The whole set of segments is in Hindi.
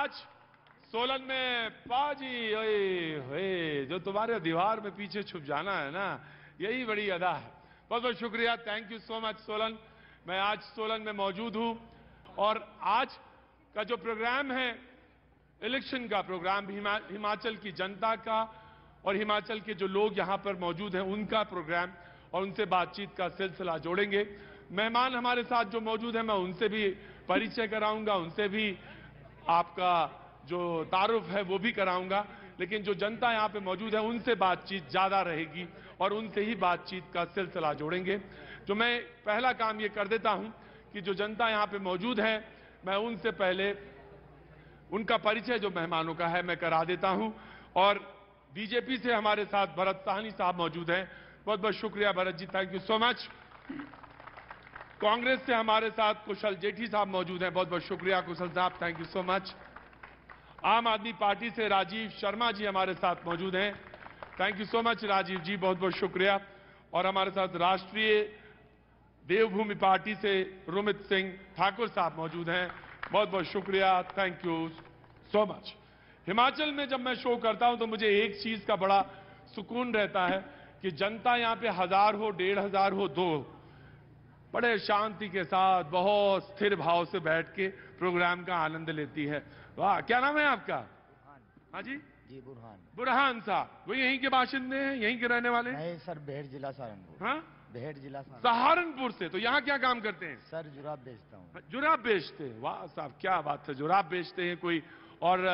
आज सोलन में पाजी ओए जो तुम्हारे दीवार में पीछे छुप जाना है ना, यही बड़ी अदा है। बहुत बहुत शुक्रिया, thank you so much Solan. मैं आज सोलन में मौजूद हूं और आज का जो प्रोग्राम है, इलेक्शन का प्रोग्राम, हिमाचल की जनता का और हिमाचल के जो लोग यहां पर मौजूद हैं उनका प्रोग्राम, और उनसे बातचीत का सिलसिला जोड़ेंगे। मेहमान हमारे साथ जो मौजूद हैं, मैं उनसे भी परिचय कराऊंगा, उनसे भी आपका जो तारुफ है वो भी कराऊंगा, लेकिन जो जनता यहां पे मौजूद है उनसे बातचीत ज्यादा रहेगी और उनसे ही बातचीत का सिलसिला जोड़ेंगे। जो मैं पहला काम ये कर देता हूं कि जो जनता यहां पे मौजूद है, मैं उनसे पहले उनका परिचय जो मेहमानों का है मैं करा देता हूं। और बीजेपी से हमारे साथ भरत साहनी साहब मौजूद हैं, बहुत बहुत शुक्रिया Bharat ji, thank you so much. Congress से हमारे साथ कुशल जेठी साहब मौजूद हैं, बहुत बहुत शुक्रिया कुशल साहब, थैंक यू सो मच। आम आदमी पार्टी से राजीव शर्मा जी हमारे साथ मौजूद हैं, thank you so much Rajiv ji, बहुत बहुत शुक्रिया। और हमारे साथ राष्ट्रीय देवभूमि पार्टी से रोमित सिंह ठाकुर साहब मौजूद हैं, बहुत बहुत शुक्रिया, thank you so much. Himachal में जब मैं शो करता हूं तो मुझे एक चीज का बड़ा सुकून रहता है कि जनता यहां पे 1000 हो, 1500 हो, 2 बड़े शांति के साथ बहुत स्थिर भाव से बैठ के प्रोग्राम का आनंद लेती है। वाह, क्या नाम है आपका? हाँ जी बुरहान। बुरहान साहब, वो यहीं के बाशिंदे हैं, यहीं के रहने वाले हैं? नहीं सर, बेहट जिला सहारनपुर। हाँ, बेहट जिला सहारनपुर से। तो यहाँ क्या काम करते हैं? सर जुराब बेचता हूँ। जुराब बेचते हैं, वाह साहब क्या बात है, जुराब बेचते हैं कोई। और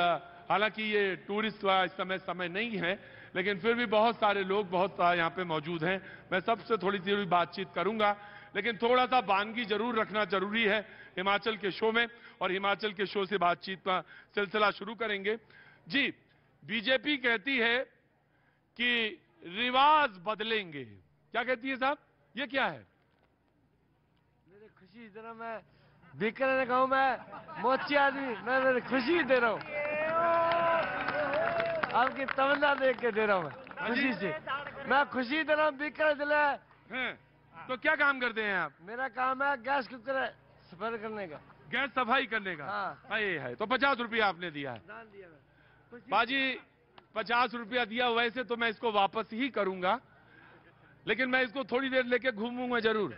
हालांकि ये टूरिस्ट वाला इस समय नहीं है, लेकिन फिर भी बहुत सारे लोग बहुत यहाँ पे मौजूद हैं। मैं सबसे थोड़ी देर बातचीत करूंगा, लेकिन थोड़ा सा वानगी जरूर रखना जरूरी है हिमाचल के शो में, और हिमाचल के शो से बातचीत का सिलसिला शुरू करेंगे। जी, बीजेपी कहती है कि रिवाज बदलेंगे, क्या कहती है साहब, ये क्या है? मेरी खुशी जरा, मैं बीकानेर गांव में मोची आदमी, मैं मेरी खुशी दे रहा हूँ, आपकी तमन्ना देख के दे रहा हूँ, मैं खुशी से, मैं खुशी दे रहा हूँ। बीकानेर जिला हैं? तो क्या काम करते हैं आप? मेरा काम है गैस कुकर सफाई करने का। गैस सफाई करने का? हाँ। ये है तो 50 रुपया आपने दिया है। दान दिया मैं। बाजी 50 रुपया दिया, वैसे तो मैं इसको वापस ही करूंगा, लेकिन मैं इसको थोड़ी देर लेके घूमूंगा जरूर।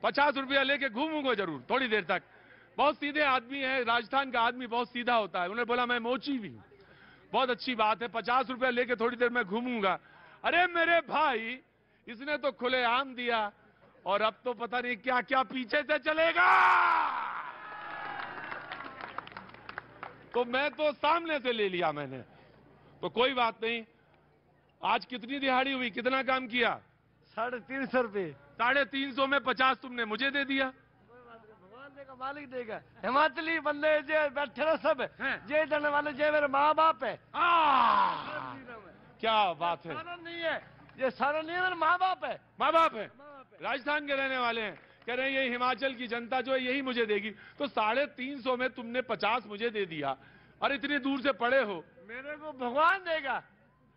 50 रुपया लेके घूमूंगा जरूर थोड़ी देर तक। बहुत सीधे आदमी है, राजस्थान का आदमी बहुत सीधा होता है। उन्होंने बोला मैं मोची भी हूं, बहुत अच्छी बात है, 50 रुपया लेके थोड़ी देर में घूमूंगा। अरे मेरे भाई, इसने तो खुलेआम दिया और अब तो पता नहीं क्या क्या पीछे से चलेगा। तो मैं तो सामने से ले लिया मैंने, तो कोई बात नहीं। आज कितनी दिहाड़ी हुई, कितना काम किया? 350 रुपये। 350 में 50 तुमने मुझे दे दिया। भगवान देगा, मालिक देगा। हिमाचली बंदे जो बैठे रहो सब जे देने वाले जे मेरे माँ बाप है। क्या बात है, सारा नहीं है ये, सारा नहीं है, मेरे माँ बाप है। माँ बाप है, राजस्थान के रहने वाले हैं, कह रहे हैं ये हिमाचल की जनता जो है यही मुझे देगी। तो 350 में तुमने 50 मुझे दे दिया, और इतनी दूर से पड़े हो। मेरे को भगवान देगा।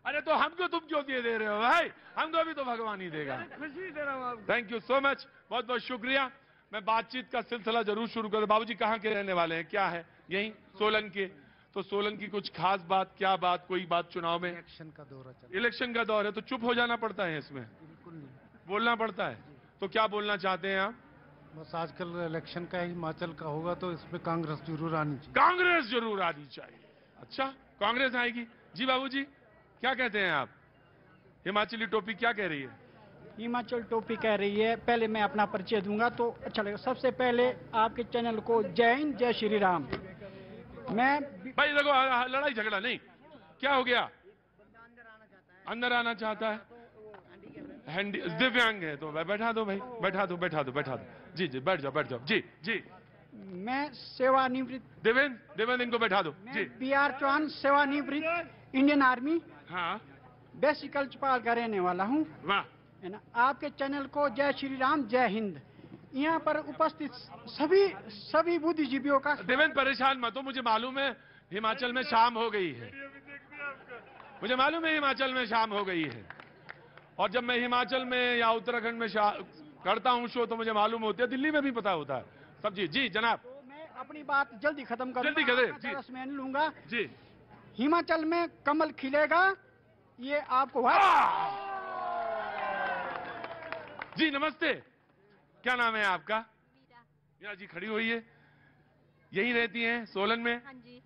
अरे तो हमको तुम क्यों दे रहे हो भाई, हमको अभी तो भगवान ही देगा। खुशी दे रहा हूँ आपको। थैंक यू सो मच, बहुत बहुत शुक्रिया। मैं बातचीत का सिलसिला जरूर शुरू करूं। बाबूजी कहाँ के रहने वाले हैं, क्या है? यहीं सोलन के। तो सोलन की कुछ खास बात, क्या बात, कोई बात चुनाव में? इलेक्शन का दौर है। इलेक्शन का दौर है तो चुप हो जाना पड़ता है इसमें? बिल्कुल नहीं, बोलना पड़ता है। तो क्या बोलना चाहते हैं आप? बस आजकल इलेक्शन का हिमाचल का होगा तो इसमें कांग्रेस जरूर आनी चाहिए। कांग्रेस जरूर आनी चाहिए। अच्छा, कांग्रेस आएगी। जी बाबूजी क्या कहते हैं आप? हिमाचली टोपी क्या कह रही है? हिमाचल टोपी कह रही है। पहले मैं अपना परिचय दूंगा तो अच्छा लगेगा। सबसे पहले आपके चैनल को जय हिंद, जय श्री राम। मैं भाई देखो, लड़ाई झगड़ा नहीं, क्या हो गया? अंदर आना चाहता है, दिव्यांग है तो बैठा दो भाई, बैठा दो बैठा दो बैठा दो। जी जी बैठ जाओ जी जी। मैं सेवानिवृत्त देवेंद्र इनको बैठा दो जी। BR चौहान, सेवानिवृत्त इंडियन आर्मी, हाँ बेसिकल चौपाल का रहने वाला हूँ, वाह। है ना। आपके चैनल को जय श्री राम, जय हिंद। यहाँ पर उपस्थित सभी बुद्धिजीवियों का। देवेंद्र परेशान मत हो, मुझे मालूम है हिमाचल में शाम हो गई है, मुझे मालूम है हिमाचल में शाम हो गई है। और जब मैं हिमाचल में या उत्तराखंड में करता हूँ शो तो मुझे मालूम होती है, दिल्ली में भी पता होता है सब। जी जी जनाब। तो मैं अपनी बात जल्दी खत्म करूंगा, जल्दी करें, आपका जी। 10 मिनट लूंगा। जी। हिमाचल में कमल खिलेगा, ये आपको जी नमस्ते, क्या नाम है आपका? मीरा जी खड़ी हुई है, यहीं रहती हैं सोलन में? हाँ जी।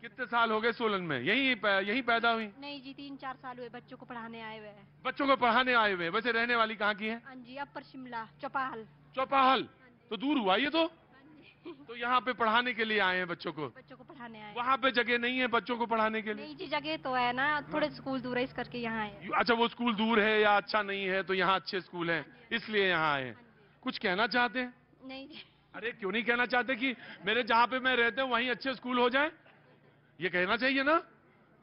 कितने साल हो गए सोलन में? यहीं पैदा हुई? नहीं जी, 3-4 साल हुए बच्चों को पढ़ाने आए हुए हैं। बच्चों को पढ़ाने आए हुए? वैसे रहने वाली कहाँ की है? हाँ जी, अपर शिमला चौपाल। चौपाहल, तो दूर हुआ ये तो। हाँ जी। तो यहाँ पे पढ़ाने के लिए आए हैं बच्चों को? बच्चों को पढ़ाने आए। वहाँ पे जगह नहीं है बच्चों को पढ़ाने के लिए? नहीं जी, जगह तो है ना, थोड़े स्कूल दूर है, इस करके यहाँ आए। अच्छा, वो स्कूल दूर है या अच्छा नहीं है, तो यहाँ अच्छे स्कूल हैं इसलिए यहाँ आए हैं। कुछ कहना चाहते हैं? नहीं जी। अरे क्यों नहीं कहना चाहते कि मेरे जहाँ पे मैं रहते हूँ वहीं अच्छे स्कूल हो जाए? ये कहना चाहिए ना,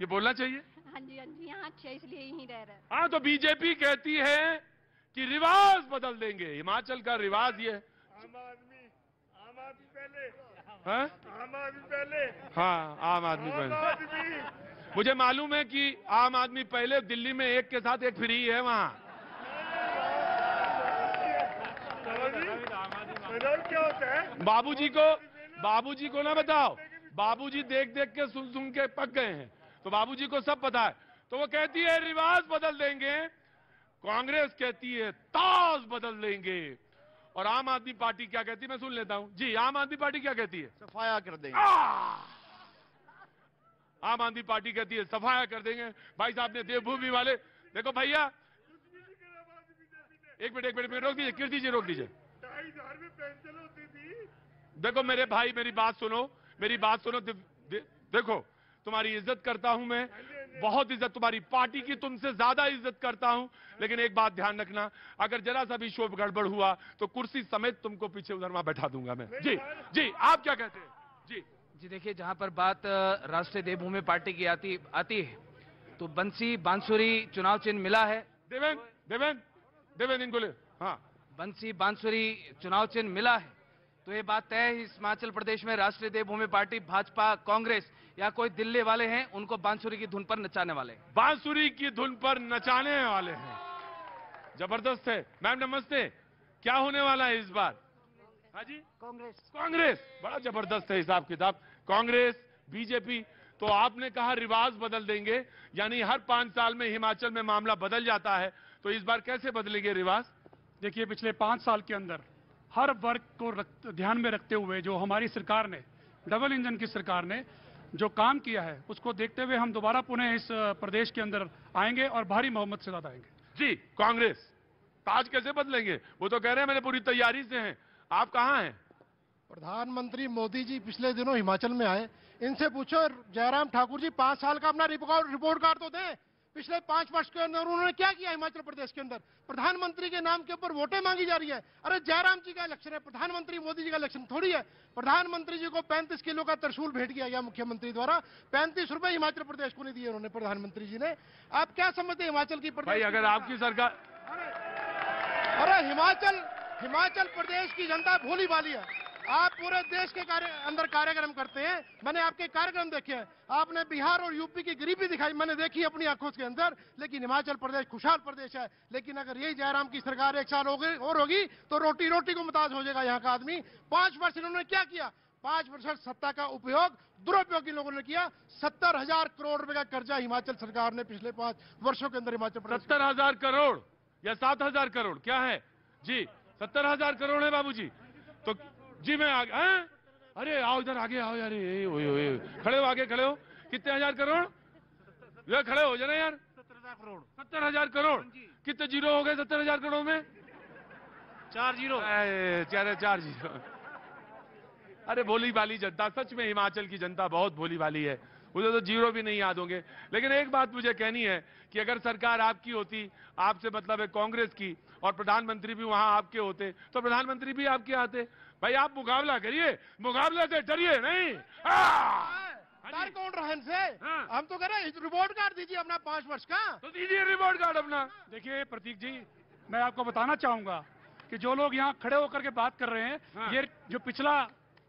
ये बोलना चाहिए। हाँ जी, हाँ जी, यहाँ अच्छा है इसलिए यहीं रह रहे हैं। हाँ, तो बीजेपी कहती है कि रिवाज बदल देंगे, हिमाचल का रिवाज ये है। आम आदमी पहले, हाँ? आम आदमी पहले, हाँ, आम आदमी आम पहले। आदमी। मुझे मालूम है कि आम आदमी पहले दिल्ली में एक के साथ एक फ्री है वहाँ। क्या होता है? बाबूजी को ना बताओ, बाबूजी देख देख के सुन के पक गए हैं, तो बाबूजी को सब पता है। तो वो कहती है रिवाज बदल देंगे, कांग्रेस कहती है ताज बदल देंगे, और आम आदमी पार्टी क्या कहती है मैं सुन लेता हूं जी। आम आदमी पार्टी क्या कहती है? सफाया कर देंगे। आम आदमी पार्टी कहती है सफाया कर देंगे। भाई साहब ने देवभूमि वाले, देखो भैया एक मिनट रोक दीजिए, कीर्ति जी रोक दीजिए। 2,500 में पेंशन होती थी। देखो मेरे भाई, मेरी बात सुनो। देखो तुम्हारी इज्जत करता हूं मैं, बहुत इज्जत, तुम्हारी पार्टी की तुमसे ज्यादा इज्जत करता हूं, लेकिन एक बात ध्यान रखना, अगर जरा सा भी शोभ गड़बड़ हुआ तो कुर्सी समेत तुमको पीछे उधर वहां बैठा दूंगा मैं। जी आप क्या कहते हैं? जी देखिए, जहां पर बात राष्ट्रीय देवभूमि पार्टी की आती है, तो बंसी बांसुरी चुनाव चिन्ह मिला है। देवेन इनको ले। हाँ, बंसी बांसुरी चुनाव चिन्ह मिला है, तो ये बात तय है हिमाचल प्रदेश में राष्ट्रीय देवभूमि पार्टी, भाजपा, कांग्रेस या कोई दिल्ली वाले हैं उनको बांसुरी की धुन पर नचाने वाले हैं। बांसुरी की धुन पर नचाने वाले हैं, जबरदस्त है। मैम नमस्ते, क्या होने वाला है इस बार? हाँ जी, कांग्रेस बड़ा जबरदस्त है हिसाब किताब, कांग्रेस बीजेपी। तो आपने कहा रिवाज बदल देंगे, यानी हर 5 साल में हिमाचल में मामला बदल जाता है, तो इस बार कैसे बदलेंगे रिवाज? देखिए, पिछले 5 साल के अंदर हर वर्ग को ध्यान में रखते हुए जो हमारी सरकार ने, डबल इंजन की सरकार ने जो काम किया है, उसको देखते हुए हम दोबारा पुनः इस प्रदेश के अंदर आएंगे और भारी बहुमत से ज्यादा आएंगे। जी, कांग्रेस ताज कैसे बदलेंगे? वो तो कह रहे हैं मैंने पूरी तैयारी से हैं, आप कहाँ हैं? प्रधानमंत्री मोदी जी पिछले दिनों हिमाचल में आए, इनसे पूछो जयराम ठाकुर जी 5 साल का अपना रिपोर्ट कार्ड तो दें, पिछले 5 वर्ष के अंदर उन्होंने क्या किया हिमाचल प्रदेश के अंदर। प्रधानमंत्री के नाम के ऊपर वोटें मांगी जा रही है। अरे जयराम जी का इलेक्शन है, प्रधानमंत्री मोदी जी का इलेक्शन थोड़ी है। प्रधानमंत्री जी को 35 किलो का त्रिशूल भेंट किया गया मुख्यमंत्री द्वारा, 35 रुपए हिमाचल प्रदेश को नहीं दिए उन्होंने प्रधानमंत्री जी ने। आप क्या समझते हैं हिमाचल की भाई? अगर आपकी सरकार, अरे हिमाचल प्रदेश की जनता भोली भाली है। आप पूरे देश के अंदर कार्यक्रम करते हैं, मैंने आपके कार्यक्रम देखे हैं, आपने बिहार और यूपी की गरीबी दिखाई, मैंने देखी अपनी आंखों के अंदर, लेकिन हिमाचल प्रदेश खुशहाल प्रदेश है। लेकिन अगर यही जयराम की सरकार 1 साल और होगी तो रोटी रोटी को मुताज हो जाएगा यहाँ का आदमी। 5 वर्ष इन्होंने क्या किया? 5 वर्ष सत्ता का उपयोग दुरुपयोग इन लोगों ने किया। 70,000 करोड़ रुपए का कर्जा हिमाचल सरकार ने पिछले 5 वर्षों के अंदर हिमाचल प्रदेश। 70,000 करोड़ या 7,000 करोड़ क्या है जी? 70,000 करोड़ है बाबूजी। तो जी मैं आगे, अरे आओ इधर आगे आओ यार, खड़े हो, आगे खड़े हो। कितने हजार करोड़? ये खड़े हो जाना यार। 70,000 करोड़। कितने जीरो हो गए 70,000 करोड़ में? 4 जीरो। 4 जीरो। अरे भोली भाली जनता, सच में हिमाचल की जनता बहुत भोली भाली है, मुझे तो जीरो भी नहीं याद होंगे। लेकिन एक बात मुझे कहनी है कि अगर सरकार आपकी होती, आपसे मतलब है कांग्रेस की, और प्रधानमंत्री भी वहां आपके होते, तो प्रधानमंत्री भी आपके आते। भाई आप मुकाबला करिए, मुकाबले से डरिए नहीं। डर कौन रहा इनसे? हम तो कह रहे हैं रिपोर्ट कार्ड दीजिए अपना 5 वर्ष का। तो दीजिए रिपोर्ट कार्ड अपना। देखिए प्रतीक जी, मैं आपको बताना चाहूंगा कि जो लोग यहाँ खड़े होकर के बात कर रहे हैं, ये जो पिछला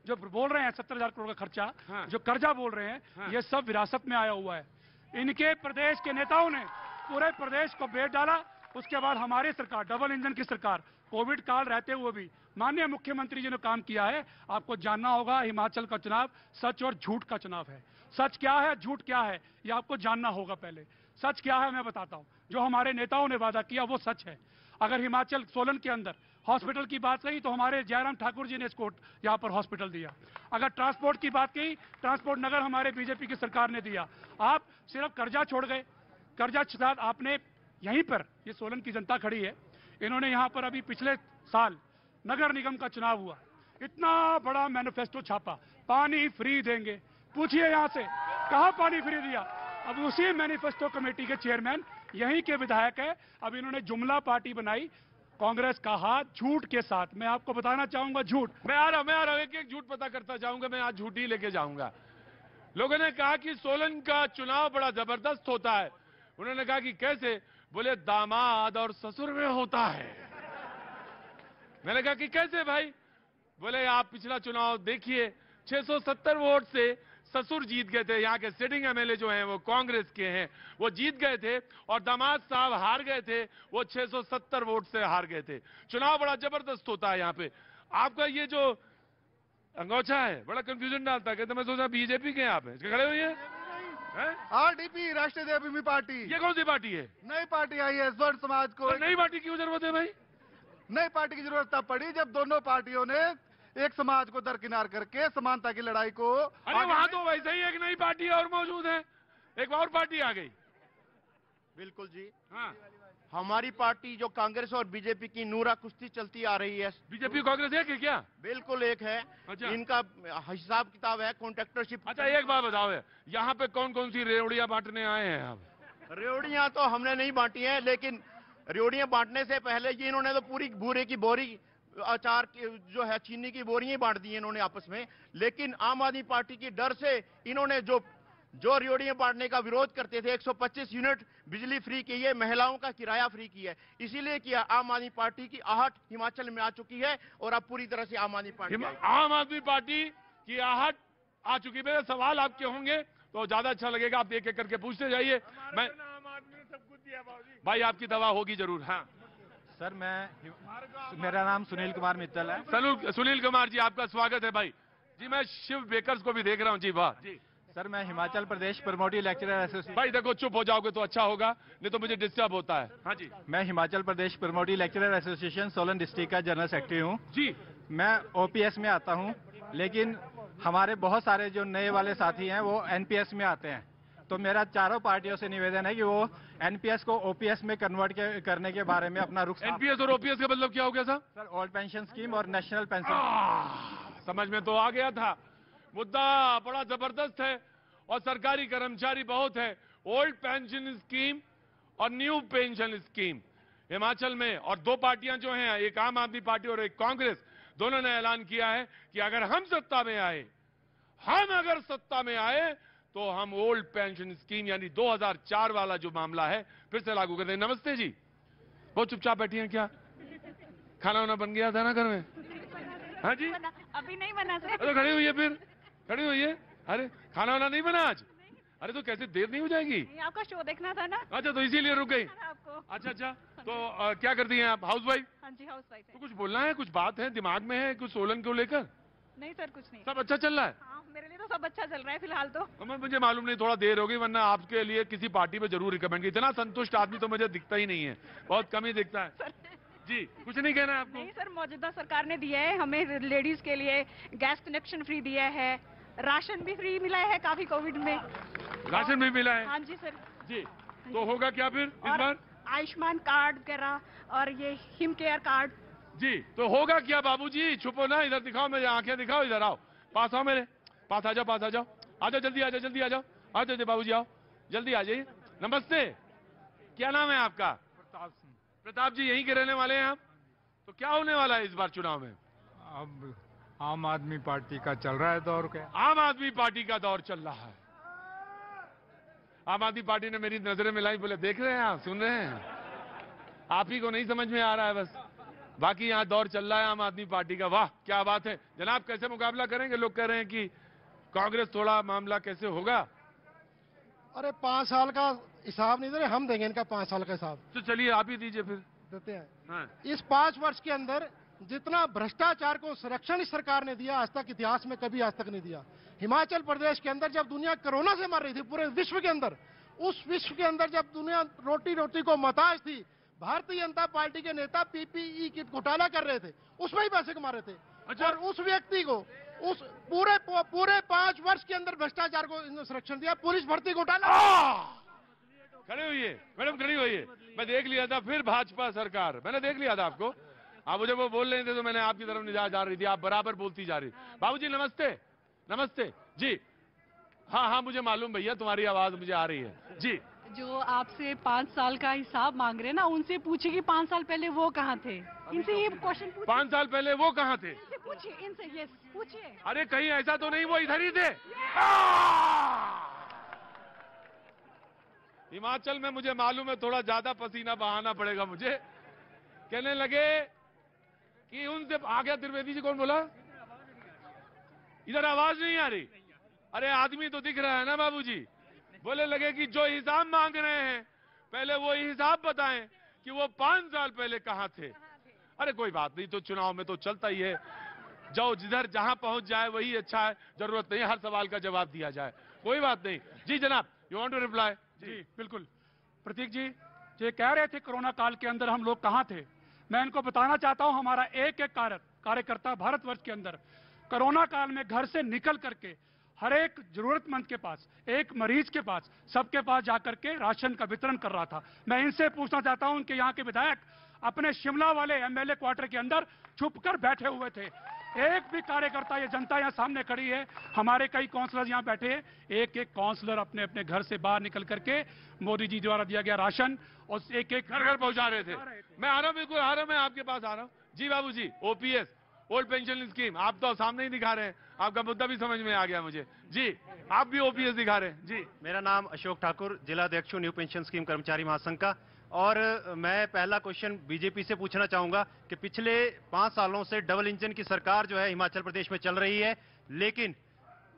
जो बोल रहे हैं 70,000 करोड़ का खर्चा, जो कर्जा बोल रहे हैं, ये सब विरासत में आया हुआ है। इनके प्रदेश के नेताओं ने पूरे प्रदेश को बेच डाला। उसके बाद हमारी सरकार, डबल इंजन की सरकार, कोविड काल रहते हुए भी माननीय मुख्यमंत्री जी ने काम किया है। आपको जानना होगा हिमाचल का चुनाव सच और झूठ का चुनाव है। सच क्या है, झूठ क्या है, ये आपको जानना होगा। पहले सच क्या है मैं बताता हूं। जो हमारे नेताओं ने वादा किया वो सच है। अगर हिमाचल सोलन के अंदर हॉस्पिटल की बात कही तो हमारे जयराम ठाकुर जी ने इसको यहाँ पर हॉस्पिटल दिया। अगर ट्रांसपोर्ट की बात कही, ट्रांसपोर्ट नगर हमारे बीजेपी की सरकार ने दिया। आप सिर्फ कर्जा छोड़ गए। कर्जा के साथ आपने यहीं पर, ये सोलन की जनता खड़ी है, इन्होंने यहाँ पर अभी पिछले साल नगर निगम का चुनाव हुआ, इतना बड़ा मैनिफेस्टो छापा, पानी फ्री देंगे। पूछिए यहाँ से कहाँ पानी फ्री दिया। अब उसी मैनिफेस्टो कमेटी के चेयरमैन यहीं के विधायक है। अब इन्होंने जुमला पार्टी बनाई कांग्रेस का हाथ झूठ के साथ। मैं आपको बताना चाहूंगा झूठ। मैं आ रहा हूं, एक एक झूठ पता करता जाऊंगा। मैं आज झूठ ही लेके जाऊंगा। लोगों ने कहा कि सोलन का चुनाव बड़ा जबरदस्त होता है। उन्होंने कहा कि कैसे, बोले दामाद और ससुर में होता है। मैंने कहा कि कैसे भाई, बोले आप पिछला चुनाव देखिए, 670 वोट से ससुर जीत गए थे। यहाँ के सिटिंग एमएलए जो हैं वो कांग्रेस के हैं, वो जीत गए थे, और दामाद साहब हार गए थे, वो 670 वोट से हार गए थे। चुनाव बड़ा जबरदस्त होता है यहाँ पे। आपका ये जो अंगोछा है बड़ा कंफ्यूजन डालता है। कहते मैं सोचा बीजेपी के आप हैं, इसके खड़े हुए हैं। आरडीपी राष्ट्रीय देवभूमि पार्टी, ये कौन सी पार्टी है? नई पार्टी आई है स्वर्ण समाज को। तो नई पार्टी की जरूरत है भाई? नई पार्टी की जरूरत तब पड़ी जब दोनों पार्टियों ने एक समाज को दरकिनार करके समानता की लड़ाई को। अरे वहां तो वैसे ही एक नई पार्टी और मौजूद है, एक और पार्टी आ गई। बिल्कुल जी। हाँ, हमारी पार्टी जो कांग्रेस और बीजेपी की नूरा कुश्ती चलती आ रही है। बीजेपी कांग्रेस एक है क्या? बिल्कुल एक है। अच्छा। इनका हिसाब किताब है, कॉन्ट्रैक्टरशिप। अच्छा एक बात बताओ, यहाँ पे कौन कौन सी रेवड़ियां बांटने आए हैं आप? रेवड़ियां तो हमने नहीं बांटी हैं, लेकिन रेवड़ियां बांटने से पहले जी इन्होंने तो पूरी भूरे की बोरी, अचार की जो है चीनी की बोरियां बांट दी इन्होंने आपस में। लेकिन आम आदमी पार्टी की डर से इन्होंने जो रेवड़ियां बांटने का विरोध करते थे, 125 यूनिट बिजली फ्री की है, महिलाओं का किराया फ्री किया है, इसीलिए किया। आम आदमी पार्टी की आहट हिमाचल में आ चुकी है और अब पूरी तरह से आम आदमी पार्टी आम आदमी पार्टी की आहट आ चुकी। मेरे सवाल आपके होंगे तो ज्यादा अच्छा लगेगा, आप एक एक करके पूछते जाइए। मैं भाई आपकी दवा होगी जरूर। हाँ सर, मेरा नाम सुनील कुमार मित्तल है। सुनील कुमार जी आपका स्वागत है भाई जी। मैं शिव बेकर्स को भी देख रहा हूँ जी। वाह जी। सर, मैं हिमाचल प्रदेश प्रमोटी लेक्चरर एसोसिएशन। भाई देखो, चुप हो जाओगे तो अच्छा होगा, नहीं तो मुझे डिस्टर्ब होता है। हाँ जी। मैं Himachal Pradesh प्रमोटी lecturer association Solan district का जनरल सेक्रेटरी हूँ जी। मैं ओपीएस में आता हूँ, लेकिन हमारे बहुत सारे जो नए वाले साथी हैं वो एनपीएस में आते हैं। तो मेरा चारों पार्टियों से निवेदन है कि वो एनपीएस को ओपीएस में कन्वर्ट करने के बारे में अपना रुख। एनपीएस और ओपीएस का मतलब क्या हो गया सर? ओल्ड पेंशन स्कीम और नेशनल पेंशन। समझ में तो आ गया था। मुद्दा बड़ा जबरदस्त है और सरकारी कर्मचारी बहुत है। ओल्ड पेंशन स्कीम और न्यू पेंशन स्कीम हिमाचल में, और दो पार्टियां जो हैं, एक आम आदमी पार्टी और एक कांग्रेस, दोनों ने ऐलान किया है कि अगर हम सत्ता में आए तो हम ओल्ड पेंशन स्कीम यानी 2004 वाला जो मामला है फिर से लागू कर दें। नमस्ते जी, बहुत चुपचाप बैठी हैं क्या? खाना वाना बन गया था ना घर में? हाँ जी, अभी नहीं बना सर। अरे खड़ी हुई है, फिर खड़ी हुई है। अरे खाना वाना नहीं बना आज? अरे तो कैसे देर नहीं हो जाएगी? आपका शो देखना था ना। अच्छा, तो इसीलिए रुक गई। आपको। अच्छा, तो क्या करती हैं आप? House wife? हाँ जी, हाउस वाइफ है। तो कुछ बोलना है, कुछ बात है दिमाग में है, कुछ सोलन को लेकर? नहीं सर, कुछ नहीं। सब अच्छा चल रहा है? हाँ, मेरे लिए तो सब अच्छा चल रहा है फिलहाल तो। मुझे मालूम नहीं, थोड़ा देर हो गई, वरना आपके लिए किसी पार्टी पे जरूर रिकमेंड की। इतना संतुष्ट आदमी तो मुझे दिखता ही नहीं है, बहुत कम ही दिखता है। जी, कुछ नहीं कहना है आपको? नहीं सर, मौजूदा सरकार ने दिया है हमें, लेडीज के लिए गैस कनेक्शन फ्री दिया है, राशन भी फ्री मिला है काफी कोविड में। राशन भी मिला है? हाँ जी सर जी। तो होगा क्या फिर इस बार? आयुष्मान कार्ड वगैरह और ये हिम केयर कार्ड। जी, तो होगा क्या बाबूजी? छुपो ना, इधर दिखाओ, मेरे आंखें दिखाओ, इधर आओ, पास आओ, मेरे पास आ जाओ, आ जाओ, जल्दी आ जाओ, आ जाओ बाबूजी, आओ जल्दी आ जाइए। नमस्ते, क्या नाम है आपका? प्रताप सिंह। प्रताप जी यहीं के रहने वाले हैं आप? तो क्या होने वाला है इस बार चुनाव में? अब आम आदमी पार्टी का चल रहा है दौर। क्या आम आदमी पार्टी का दौर चल रहा है? आम आदमी पार्टी ने मेरी नजरें मिलाई, बोले देख रहे हैं आप, सुन रहे हैं, आप ही को नहीं समझ में आ रहा है बस, बाकी यहाँ दौर चल रहा है आम आदमी पार्टी का। वाह क्या बात है जनाब, कैसे मुकाबला करेंगे? लोग कह रहे हैं कि कांग्रेस थोड़ा मामला कैसे होगा? अरे 5 साल का हिसाब नहीं दे रहे, हम देंगे इनका 5 साल का हिसाब। तो चलिए आप ही दीजिए फिर। देते हैं। हाँ। इस 5 वर्ष के अंदर जितना भ्रष्टाचार को संरक्षण इस सरकार ने दिया, आज तक इतिहास में कभी आज तक नहीं दिया। हिमाचल प्रदेश के अंदर जब दुनिया कोरोना से मर रही थी, पूरे विश्व के अंदर, उस विश्व के अंदर जब दुनिया रोटी रोटी को मोहताज थी, भारतीय जनता पार्टी के नेता पीपीई किट घोटाला कर रहे थे, उसमें ही पैसे कमा रहे थे। और उस व्यक्ति को उस पूरे 5 वर्ष के अंदर भ्रष्टाचार को संरक्षण दिया। पुलिस भर्ती घोटाला। खड़े होइए मैडम, खड़ी होइए। मैं देख लिया था, फिर भाजपा सरकार, मैंने देख लिया था आपको। आप मुझे वो बोल रहे थे तो मैंने आपकी तरफ निजात जा रही थी, आप बराबर बोलती जा रही। बाबूजी नमस्ते। नमस्ते जी। हाँ हाँ मुझे मालूम भैया, तुम्हारी आवाज मुझे आ रही है जी। जो आपसे 5 साल का हिसाब मांग रहे हैं ना, उनसे पूछिए कि 5 साल पहले वो कहाँ थे। इनसे ये क्वेश्चन पूछिए। 5 साल पहले वो कहाँ थे? इनसे पूछिए, इनसे यस पूछिए। अरे कहीं ऐसा तो नहीं वो इधर ही थे? हिमाचल में मुझे मालूम है थोड़ा ज्यादा पसीना बहाना पड़ेगा मुझे। कहने लगे कि उनसे आ गया। त्रिवेदी जी कौन बोला? इधर आवाज नहीं आ रही। अरे आदमी तो दिख रहा है ना बाबूजी। बोले लगे कि जो हिसाब मांग रहे हैं पहले वो हिसाब बताएं कि वो 5 साल पहले कहां थे। अरे कोई बात नहीं, तो चुनाव में तो चलता ही है, जो जिधर जहां पहुंच जाए वही अच्छा है। जरूरत नहीं हर सवाल का जवाब दिया जाए, कोई बात नहीं। जी जनाब, यू वांट टू रिप्लाई? जी बिल्कुल। प्रतीक जी ये कह रहे थे कोरोना काल के अंदर हम लोग कहां थे। मैं इनको बताना चाहता हूं, हमारा एक एक कार्यकर्ता भारतवर्ष के अंदर कोरोना काल में घर से निकल करके हर एक जरूरतमंद के पास, एक मरीज के पास, सबके पास जाकर के राशन का वितरण कर रहा था। मैं इनसे पूछना चाहता हूं कि यहाँ के विधायक अपने शिमला वाले एमएलए क्वार्टर के अंदर छुपकर बैठे हुए थे। एक भी कार्यकर्ता, ये जनता यहाँ सामने खड़ी है, हमारे कई काउंसलर यहाँ बैठे हैं, एक एक काउंसलर अपने अपने घर से बाहर निकल करके मोदी जी द्वारा दिया गया राशन और एक एक घर घर पहुंचा रहे थे। मैं आ रहा हूं, बिल्कुल आ रहा हूं, मैं आपके पास आ रहा हूं। जी बाबूजी, ओपीएस ओल्ड पेंशन स्कीम आप तो सामने ही दिखा रहे हैं, आपका मुद्दा भी समझ में आ गया मुझे। जी आप भी ओपीएस दिखा रहे हैं। जी मेरा नाम अशोक ठाकुर, जिला अध्यक्ष न्यू पेंशन स्कीम कर्मचारी महासंघ का। और मैं पहला क्वेश्चन बीजेपी से पूछना चाहूंगा कि पिछले 5 सालों से डबल इंजन की सरकार जो है हिमाचल प्रदेश में चल रही है, लेकिन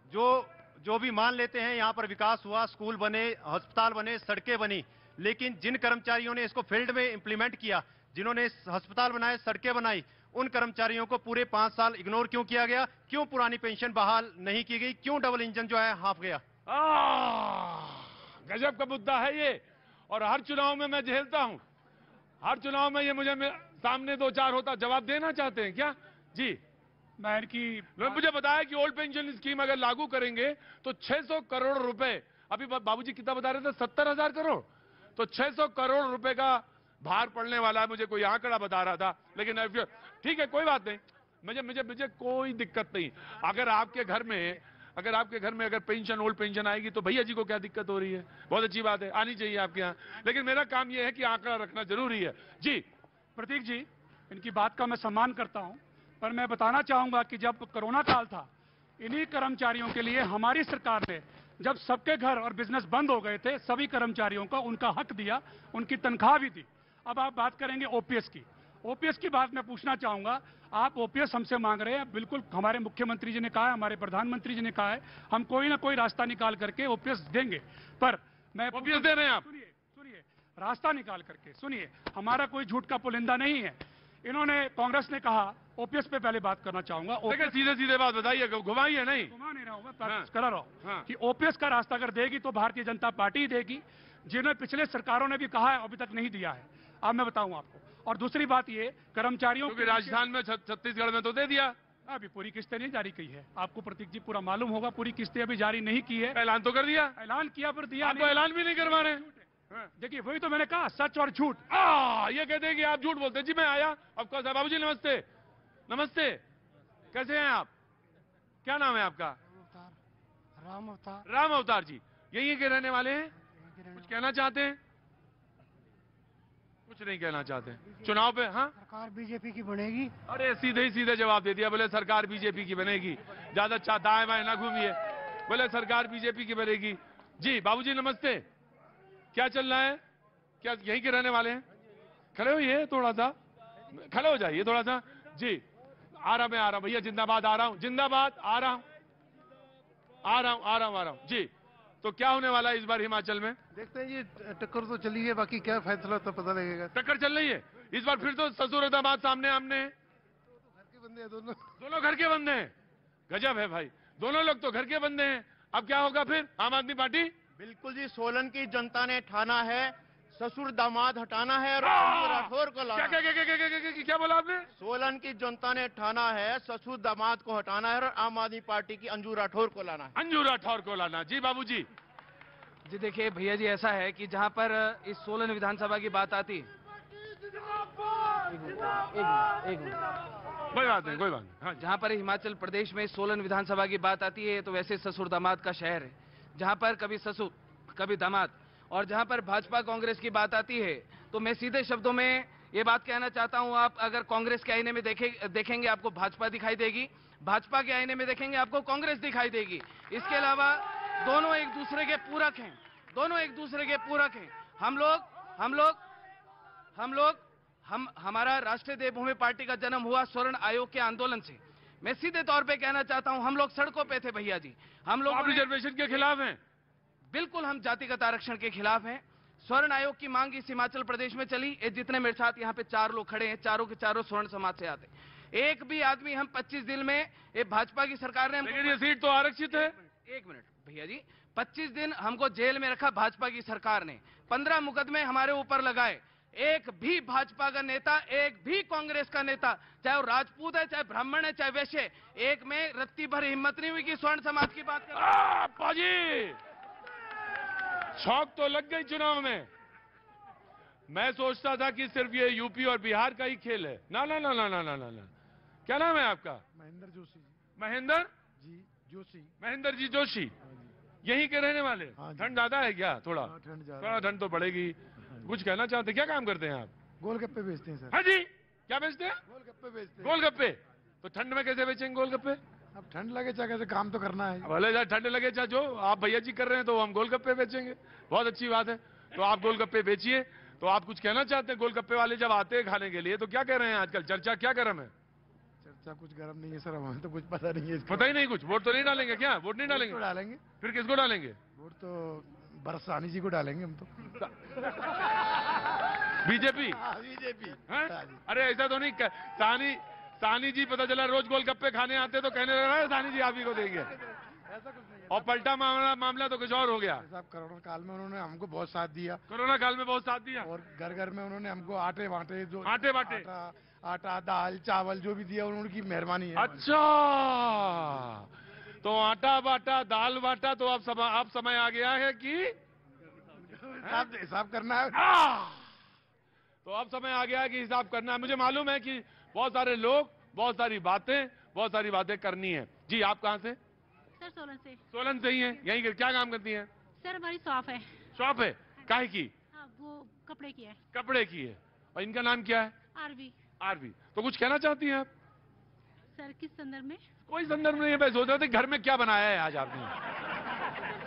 जो भी मान लेते हैं यहाँ पर विकास हुआ, स्कूल बने, अस्पताल बने, सड़कें बनी, लेकिन जिन कर्मचारियों ने इसको फील्ड में इंप्लीमेंट किया, जिन्होंने अस्पताल बनाए, सड़कें बनाई, उन कर्मचारियों को पूरे 5 साल इग्नोर क्यों किया गया? क्यों पुरानी पेंशन बहाल नहीं की गई? क्यों डबल इंजन जो है हाफ गया? गजब का मुद्दा है ये, और हर चुनाव में मैं झेलता हूं। हर चुनाव में ये मुझे सामने 2-4 होता। जवाब देना चाहते हैं क्या? जी मुझे बताया कि ओल्ड पेंशन स्कीम अगर लागू करेंगे तो 600 करोड़ रुपए, अभी बाबूजी कितना बता रहे थे, 70,000 करोड़, तो 600 करोड़ रुपए का भार पड़ने वाला है। मुझे कोई आंकड़ा बता रहा था, लेकिन ठीक है कोई बात नहीं, मुझे कोई दिक्कत नहीं। अगर आपके घर में अगर पेंशन, ओल्ड पेंशन आएगी तो भैया जी को क्या दिक्कत हो रही है? बहुत अच्छी बात है, आनी चाहिए आपके यहाँ, लेकिन मेरा काम यह है कि आंकड़ा रखना जरूरी है। जी प्रतीक जी, इनकी बात का मैं सम्मान करता हूं, पर मैं बताना चाहूंगा कि जब कोरोना काल था, इन्हीं कर्मचारियों के लिए हमारी सरकार ने, जब सबके घर और बिजनेस बंद हो गए थे, सभी कर्मचारियों को उनका हक दिया, उनकी तनख्वाह भी दी। अब आप बात करेंगे ओपीएस की। ओपीएस की बात मैं पूछना चाहूंगा, आप ओपीएस हमसे मांग रहे हैं, बिल्कुल हमारे मुख्यमंत्री जी ने कहा है, हमारे प्रधानमंत्री जी ने कहा है, हम कोई ना कोई रास्ता निकाल करके ओपीएस देंगे। पर मैं ओपीएस दे रहे हैं आप? सुनिए, रास्ता निकाल करके सुनिए, हमारा कोई झूठ का पुलिंदा नहीं है। इन्होंने, कांग्रेस ने कहा, ओपीएस पे पहले बात करना चाहूंगा। सीधे सीधे बात बताइए, घुमाइए नहीं। घुमा नहीं रहा हूं मैं, करा रहा हूं कि ओपीएस का रास्ता अगर देगी तो भारतीय जनता पार्टी देगी, जिन्हें पिछले सरकारों ने भी कहा है, अभी तक नहीं दिया है। अब मैं बताऊं आपको। और दूसरी बात ये, कर्मचारियों की राजस्थान में, छत्तीसगढ़ में तो दे दिया, अभी पूरी किस्तें नहीं जारी की है। आपको प्रतीक जी पूरा मालूम होगा, पूरी किस्तें अभी जारी नहीं की है। ऐलान तो कर दिया, ऐलान किया पर दिया आपको ऐलान भी नहीं करवा रहे। देखिए वही तो मैंने कहा, सच और झूठ। ये कहते हैं कि आप झूठ बोलते हैं। जी मैं आया, ऑफकोर्स। बाबू जी नमस्ते। नमस्ते, कैसे हैं आप? क्या नाम है आपका? राम अवतार। राम अवतार जी, यही के रहने वाले हैं? कुछ कहना चाहते हैं? कुछ नहीं कहना चाहते। चुनाव पे? हाँ, सरकार बीजेपी की बनेगी। अरे सीधे ही सीधे जवाब दे दिया, बोले सरकार बीजेपी की बनेगी। ज्यादा दाएं बाएं ना घूमिए, बोले सरकार बीजेपी की बनेगी। जी बाबूजी नमस्ते, क्या चल रहा है? क्या यहीं के रहने वाले हैं? खड़े होइए, थोड़ा सा खड़े हो जाइए थोड़ा सा। जी आ रहा भैया, जिंदाबाद, आ रहा हूं, जिंदाबाद, आ रहा हूं। जी तो क्या होने वाला है इस बार हिमाचल में? देखते हैं जी, टक्कर तो चली है, बाकी क्या फैसला तो पता लगेगा। टक्कर चल रही है इस बार, फिर तो ससुर दामाद सामने आमने। बंदे हैं दोनों। दोनों घर के बंदे हैं। गजब है भाई, दोनों लोग तो घर के बंदे हैं। अब क्या होगा फिर आम आदमी पार्टी? बिल्कुल जी, सोलन की जनता ने ठाना है ससुर दामाद हटाना है और अंजू राठौर को लाना। क्या बोला आपने? सोलन की जनता ने ठाना है ससुर दामाद को हटाना है और आम आदमी पार्टी की अंजू राठौर को लाना है। अंजू राठौर को लाना। जी बाबूजी। जी देखिए भैया जी, ऐसा है कि जहां पर इस सोलन विधानसभा की बात आती है, कोई बात नहीं, कोई बात नहीं। हाँ, जहां पर हिमाचल प्रदेश में सोलन विधानसभा की बात आती है तो वैसे ससुर दामाद का शहर है, जहां पर कभी ससुर कभी दामाद। और जहां पर भाजपा कांग्रेस की बात आती है तो मैं सीधे शब्दों में ये बात कहना चाहता हूं, आप अगर कांग्रेस के आईने में देखेंगे आपको भाजपा दिखाई देगी, भाजपा के आईने में देखेंगे आपको कांग्रेस दिखाई देगी। इसके अलावा दोनों एक दूसरे के पूरक हैं, दोनों एक दूसरे के पूरक हैं। हमारा राष्ट्रीय देवभूमि पार्टी का जन्म हुआ स्वर्ण आयोग के आंदोलन से। मैं सीधे तौर पे कहना चाहता हूं, हम लोग सड़कों पे थे भैया जी, हम लोग रिजर्वेशन के खिलाफ हैं। बिल्कुल हम जातिगत आरक्षण के खिलाफ हैं। स्वर्ण आयोग की मांग इस हिमाचल प्रदेश में चली। ये जितने मेरे साथ यहाँ पे 4 लोग खड़े हैं, चारों के चारों स्वर्ण समाज से आते। एक भी आदमी हम 25 दिन में, ये भाजपा की सरकार ने, लेकिन ये सीट तो आरक्षित है। एक मिनट भैया जी, 25 दिन हमको जेल में रखा भाजपा की सरकार ने, 15 मुकदमे हमारे ऊपर लगाए। एक भी भाजपा का नेता, एक भी कांग्रेस का नेता, चाहे वो राजपूत है, चाहे ब्राह्मण है, चाहे वैश्य, एक में रत्ती भर हिम्मत नहीं हुई कि स्वर्ण समाज की बात पाजी शौक तो लग गई चुनाव में। मैं सोचता था कि सिर्फ ये यूपी और बिहार का ही खेल है। ना ना ना ना ना ना ना ना। क्या नाम है आपका? महेंद्र जोशी। महेंद्र जी जोशी। महेंद्र जी जोशी, यहीं के रहने वाले? ठंड ज्यादा है क्या? थोड़ा थोड़ा ठंड तो पड़ेगी। कुछ कहना चाहते? क्या काम करते हैं आप? गोलगप्पे बेचते हैं सर। हाँ जी, क्या बेचते हैं? गोलगप्पे बेचते हैं। गोलगप्पे? तो ठंड में कैसे बेचेंगे गोलगप्पे? अब ठंड लगे चाहे कैसे काम तो करना है। भले चाहे ठंड लगे चाहे जो आप भैया जी कर रहे हैं तो हम गोलगप्पे बेचेंगे। बहुत अच्छी बात है, तो आप गोलगप्पे बेचिए। तो आप कुछ कहना चाहते हैं? गोलगप्पे वाले जब आते हैं खाने के लिए तो क्या कह रहे हैं आजकल? चर्चा क्या गर्म है? चर्चा कुछ गर्म नहीं है सर, हमें तो कुछ पता नहीं है। पता ही नहीं कुछ? वोट तो नहीं डालेंगे क्या? वोट नहीं डालेंगे? डालेंगे। फिर किसको डालेंगे? वोट तो बरसानी जी को डालेंगे हम तो। बीजेपी? बीजेपी। अरे ऐसा तो नहीं, सानी जी पता चला रोज गोलगप्पे खाने आते तो कहने लग रहा है सानी जी आप ही को देंगे। ऐसा कुछ नहीं है। और पलटा मामला तो कुछ और हो गया। साहब कोरोना काल में उन्होंने हमको बहुत साथ दिया। कोरोना काल में बहुत साथ दिया। और घर घर में उन्होंने हमको आटे बांटे, जो आटे बांटे, आटा दाल चावल जो भी दिया उनकी मेहरबानी है। अच्छा, तो आटा बांटा दाल बांटा, तो अब समय आ गया है कि हिसाब करना है। तो अब समय आ गया है कि हिसाब करना है। मुझे मालूम है कि बहुत सारे लोग, बहुत सारी बातें करनी है। जी आप कहाँ से? सर सोलन से। सोलन से ही हैं? यहीं क्या काम करती हैं? सर हमारी शॉप है। शॉप है? काहे की? हाँ, वो कपड़े की है। कपड़े की है। और इनका नाम क्या है? आरवी। आरवी। तो कुछ कहना चाहती हैं आप? सर किस संदर्भ में? कोई संदर्भ नहीं है, मैं सोच रहा था घर में क्या बनाया है आज आपने?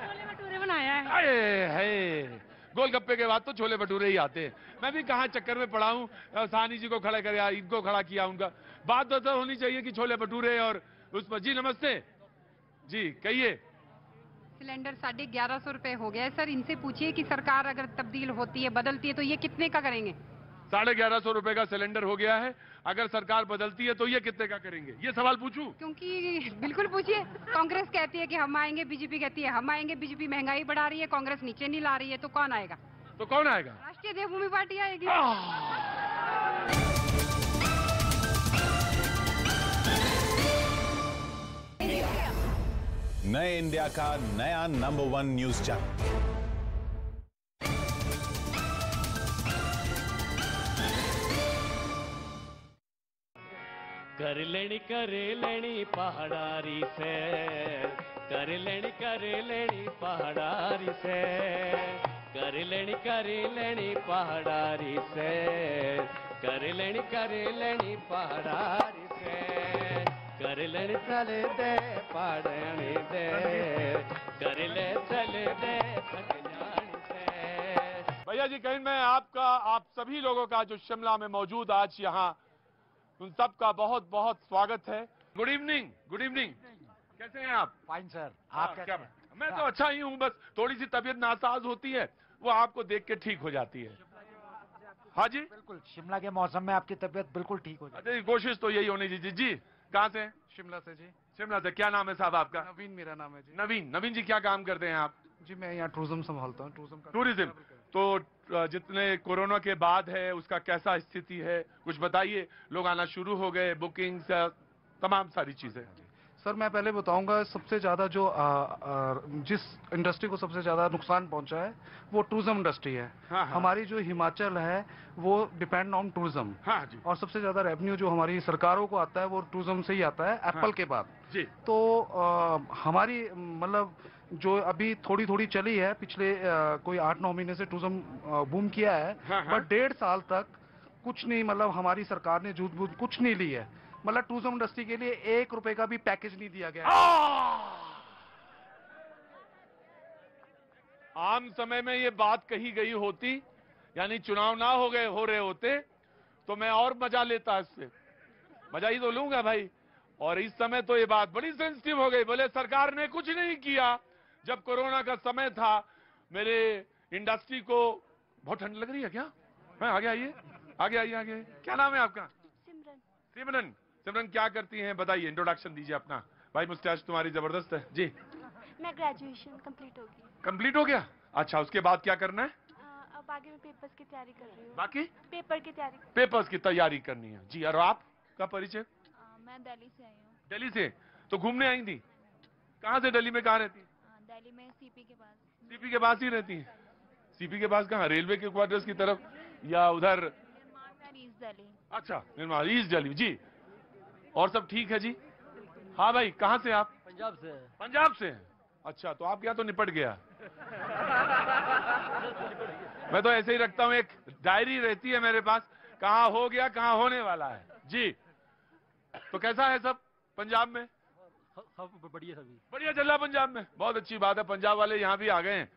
छोले भटूरे बनाया है। अरे गोलगप्पे के बाद तो छोले भटूरे ही आते हैं। मैं भी कहाँ चक्कर में पड़ा हूँ, सानी जी को खड़ा कर, इनको खड़ा किया। उनका बात तो होनी चाहिए कि छोले भटूरे और उस पर। जी नमस्ते जी, कहिए। सिलेंडर 1150 रुपए हो गया है सर। इनसे पूछिए कि सरकार अगर तब्दील होती है, बदलती है तो ये कितने का करेंगे? 1150 रुपए का सिलेंडर हो गया है। अगर सरकार बदलती है तो ये कितने का करेंगे? ये सवाल पूछूं? क्योंकि बिल्कुल पूछिए। कांग्रेस कहती है कि हम आएंगे, बीजेपी कहती है हम आएंगे। बीजेपी महंगाई बढ़ा रही है, कांग्रेस नीचे नहीं ला रही है, तो कौन आएगा? तो कौन आएगा? राष्ट्रीय देवभूमि पार्टी आएगी। नए इंडिया का नया नंबर 1 न्यूज चैनल। कर लेनी पहाड़ारी से, कर लेनी पहाड़ारी से, कर लेनी पहाड़ारी से, कर लेनी पहाड़ारी से, कर लेनी चले दे पहाड़ानी दे, कर ले चले दे सकजानी से। भैया जी कहीं मैं आप सभी लोगों का जो शिमला में मौजूद आज यहाँ, उन सबका बहुत बहुत स्वागत है। Good evening. Good evening. कैसे हैं आप? Fine sir. आप क्या? मैं तो अच्छा ही हूँ, बस थोड़ी सी तबीयत नासाज होती है, वो आपको देख के ठीक हो जाती है। हाँ जी बिल्कुल, शिमला के मौसम में आपकी तबीयत बिल्कुल ठीक हो जाती है। कोशिश तो यही होनी चाहिए। जी कहाँ से? शिमला से जी। शिमला से। क्या नाम है साहब आपका? नवीन मेरा नाम है जी। नवीन जी क्या काम करते हैं आप? जी मैं यहाँ टूरिज्म संभालता हूँ। टूरिज्म। तो जितने कोरोना के बाद है उसका कैसा स्थिति है कुछ बताइए। लोग आना शुरू हो गए, बुकिंग्स, तमाम सारी चीजें। सर मैं पहले बताऊंगा सबसे ज्यादा जो जिस इंडस्ट्री को सबसे ज्यादा नुकसान पहुंचा है वो टूरिज्म इंडस्ट्री है। हाँ। हमारी जो हिमाचल है वो डिपेंड ऑन टूरिज्म। हाँ जी। और सबसे ज्यादा रेवेन्यू जो हमारी सरकारों को आता है वो टूरिज्म से ही आता है, एप्पल के बाद जी। तो हमारी मतलब जो अभी थोड़ी थोड़ी चली है, पिछले कोई 8-9 महीने से टूरिज्म बूम किया है। बट 1.5 साल तक कुछ नहीं, मतलब हमारी सरकार ने झूठ बूझ कुछ नहीं ली है। मतलब टूरिज्म इंडस्ट्री के लिए 1 रुपए का भी पैकेज नहीं दिया गया। आम समय में ये बात कही गई होती, यानी चुनाव ना हो रहे होते तो मैं और मजा लेता इससे। मजा ही तो लूंगा भाई। और इस समय तो ये बात बड़ी सेंसिटिव हो गई। बोले सरकार ने कुछ नहीं किया। जब कोरोना का समय था मेरे इंडस्ट्री को। बहुत ठंड लग रही है क्या? मैं आगे आइए, आगे आइए, आगे। क्या नाम है आपका? सिमरन। सिमरन क्या करती हैं बताइए, इंट्रोडक्शन दीजिए अपना। भाई मुस्टैच तुम्हारी जबरदस्त है जी। मैं ग्रेजुएशन कंप्लीट होगी। कंप्लीट हो गया? अच्छा, उसके बाद क्या करना है? अब आगे मैं पेपर्स की तैयारी कर रही हूँ। बाकी पेपर्स की तैयारी करनी है जी। और आपका परिचय? मैं दिल्ली से आई हूँ। दिल्ली से? तो घूमने आई थी? कहाँ से? दिल्ली में कहाँ रहती? दिल्ली में सीपी के पास। सीपी के पास ही रहती है? सीपी के पास कहाँ? रेलवे के क्वार्टर्स की तरफ या उधर? ईस्ट दिल्ली। अच्छा, निर्माण ईस्ट दिल्ली जी। और सब ठीक है जी? हाँ भाई, कहाँ से आप? पंजाब से। पंजाब से? अच्छा, तो आप क्या तो निपट गया। मैं तो ऐसे ही रखता हूँ, एक डायरी रहती है मेरे पास, कहाँ हो गया कहाँ होने वाला है जी। तो कैसा है सब पंजाब में? बढ़िया सभी। बढ़िया चल रहा पंजाब में। बहुत अच्छी बात है, पंजाब वाले यहाँ भी आ गए हैं।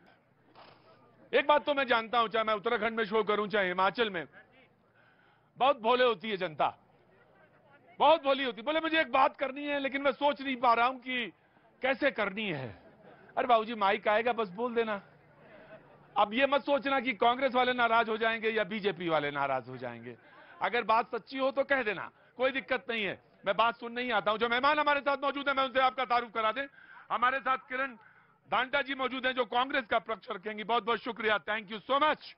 एक बात तो मैं जानता हूं, चाहे मैं उत्तराखंड में शो करूं चाहे हिमाचल में, बहुत भोले होती है जनता, बहुत भोली होती। बोले मुझे एक बात करनी है लेकिन मैं सोच नहीं पा रहा हूं कि कैसे करनी है। अरे बाबूजी माइक आएगा बस बोल देना। अब ये मत सोचना कि कांग्रेस वाले नाराज हो जाएंगे या बीजेपी वाले नाराज हो जाएंगे। अगर बात सच्ची हो तो कह देना, कोई दिक्कत नहीं है। मैं बात सुन नहीं आता हूं। जो मेहमान हमारे साथ मौजूद है मैं उनसे आपका तारुफ करा दें। हमारे साथ किरण धांटा जी मौजूद हैं जो कांग्रेस का पक्ष रखेंगी। बहुत बहुत शुक्रिया, thank you so much.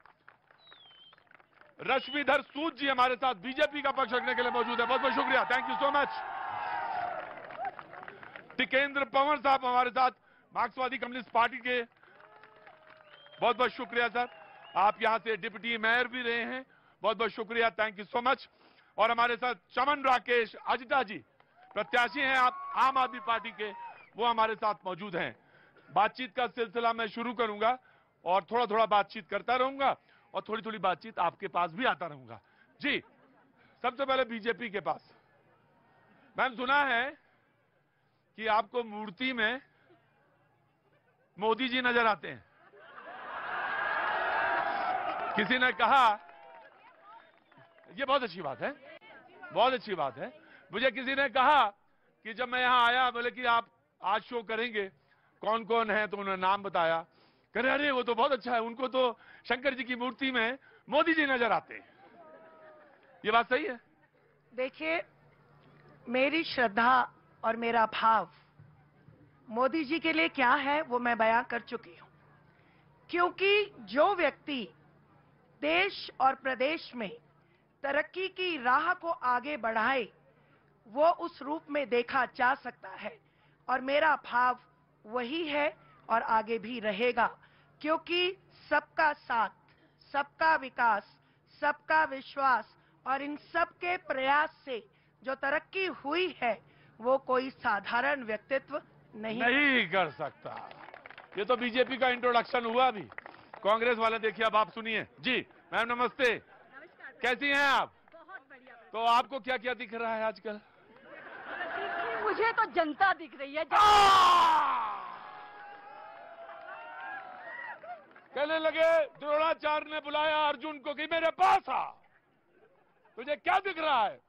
Rashmidhar Sood जी हमारे साथ बीजेपी का पक्ष रखने के लिए मौजूद है। बहुत बहुत शुक्रिया, thank you so much. Tikendra Panwar साहब हमारे साथ मार्क्सवादी कम्युनिस्ट पार्टी के। बहुत बहुत शुक्रिया सर, आप यहां से डिप्टी मेयर भी रहे हैं। बहुत बहुत शुक्रिया, थैंक यू सो मच। और हमारे साथ चमन राकेश अजटा जी, प्रत्याशी हैं आप आम आदमी पार्टी के, वो हमारे साथ मौजूद हैं। बातचीत का सिलसिला मैं शुरू करूंगा और थोड़ा थोड़ा बातचीत करता रहूंगा और थोड़ी थोड़ी बातचीत आपके पास भी आता रहूंगा जी। सबसे पहले बीजेपी के पास। मैंने सुना है कि आपको मूर्ति में मोदी जी नजर आते हैं। किसी ने कहा, ये बहुत अच्छी बात है, बहुत अच्छी बात है। मुझे किसी ने कहा कि जब मैं यहां आया, बोले कि आप आज शो करेंगे, कौन कौन है, तो उन्होंने नाम बताया। कह रहे अरे वो तो बहुत अच्छा है, उनको तो शंकर जी की मूर्ति में मोदी जी नजर आते हैं। ये बात सही है? देखिए, मेरी श्रद्धा और मेरा भाव मोदी जी के लिए क्या है वो मैं बयां कर चुकी हूं। क्योंकि जो व्यक्ति देश और प्रदेश में तरक्की की राह को आगे बढ़ाए वो उस रूप में देखा जा सकता है, और मेरा भाव वही है और आगे भी रहेगा। क्योंकि सबका साथ, सबका विकास, सबका विश्वास और इन सबके प्रयास से जो तरक्की हुई है वो कोई साधारण व्यक्तित्व नहीं कर सकता। ये तो बीजेपी का इंट्रोडक्शन हुआ अभी। कांग्रेस वाले देखिए, अब आप सुनिए जी। मैम नमस्ते, कैसी हैं आप? बहुत बढ़िया। तो आपको क्या क्या दिख रहा है आजकल? मुझे तो जनता दिख रही है। कहने लगे द्रोणाचार्य ने बुलाया अर्जुन को कि मेरे पास आ, तुझे क्या दिख रहा है?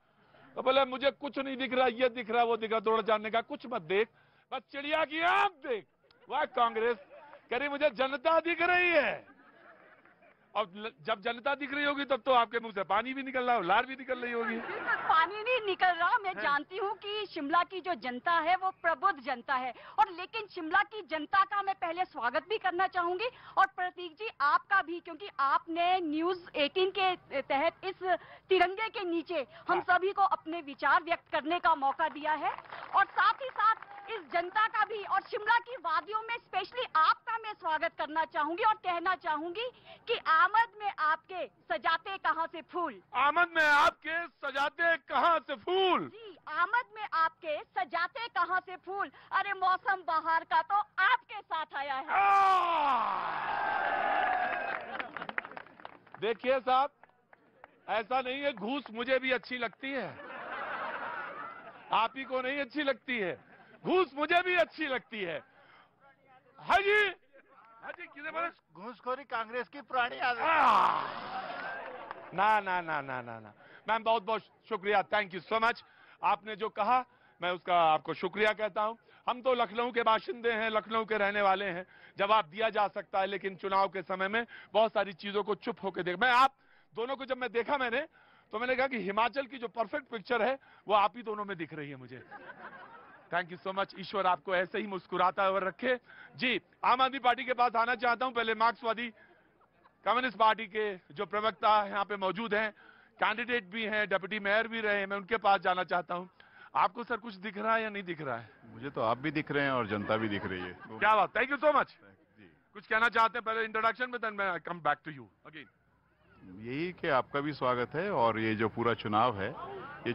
तो बोले मुझे कुछ नहीं दिख रहा, ये दिख रहा वो दिख रहा। द्रोणाचार्य ने कहा कुछ मत देख, बस चिड़िया की आंख देख। वह कांग्रेस कह रही मुझे जनता दिख रही है। अब जब जनता दिख रही होगी तब तो आपके मुंह से पानी भी निकल रहा हो, लार भी निकल रही होगी। पानी नहीं निकल रहा। मैं जानती हूँ कि शिमला की जो जनता है वो प्रबुद्ध जनता है, और लेकिन शिमला की जनता का मैं पहले स्वागत भी करना चाहूंगी, और प्रतीक जी आपका भी, क्योंकि आपने न्यूज 18 के तहत इस तिरंगे के नीचे हम सभी को अपने विचार व्यक्त करने का मौका दिया है। और साथ ही साथ इस जनता का भी, और शिमला की वादियों में स्पेशली आपका मैं स्वागत करना चाहूंगी और कहना चाहूंगी कि आमद में आपके सजाते कहां से फूल। आमद में आपके सजाते कहां से फूल। जी, आमद में आपके सजाते कहां से फूल। अरे मौसम बाहर का तो आपके साथ आया है। देखिए साहब, ऐसा नहीं है, घूस मुझे भी अच्छी लगती है, आप ही को नहीं अच्छी लगती है, घूस मुझे भी अच्छी लगती है। हाजी हाजी किसे बोले? घूसखोरी कांग्रेस की पुरानी आदत। ना ना ना ना ना ना मैम, बहुत बहुत शुक्रिया, थैंक यू सो मच। आपने जो कहा मैं उसका आपको शुक्रिया कहता हूं। हम तो लखनऊ के बाशिंदे हैं, लखनऊ के रहने वाले हैं, जवाब दिया जा सकता है, लेकिन चुनाव के समय में बहुत सारी चीजों को चुप होकर देख, मैं आप दोनों को जब मैं देखा तो मैंने कहा कि हिमाचल की जो परफेक्ट पिक्चर है वो आप ही दोनों में दिख रही है मुझे। थैंक यू सो मच, ईश्वर आपको ऐसे ही मुस्कुराता हुआ रखे। जी, आम आदमी पार्टी के पास आना चाहता हूं। पहले मार्क्सवादी कम्युनिस्ट पार्टी के जो प्रवक्ता यहाँ पे मौजूद हैं, कैंडिडेट भी हैं, डिप्टी मेयर भी रहे हैं, मैं उनके पास जाना चाहता हूं। आपको सर कुछ दिख रहा है या नहीं दिख रहा है? मुझे तो आप भी दिख रहे हैं और जनता भी दिख रही है। क्या बात, थैंक यू सो मच। कुछ कहना चाहते हैं पहले इंट्रोडक्शन में, देन मैं come back to you again. यही कि आपका भी स्वागत है, और ये जो पूरा चुनाव है ये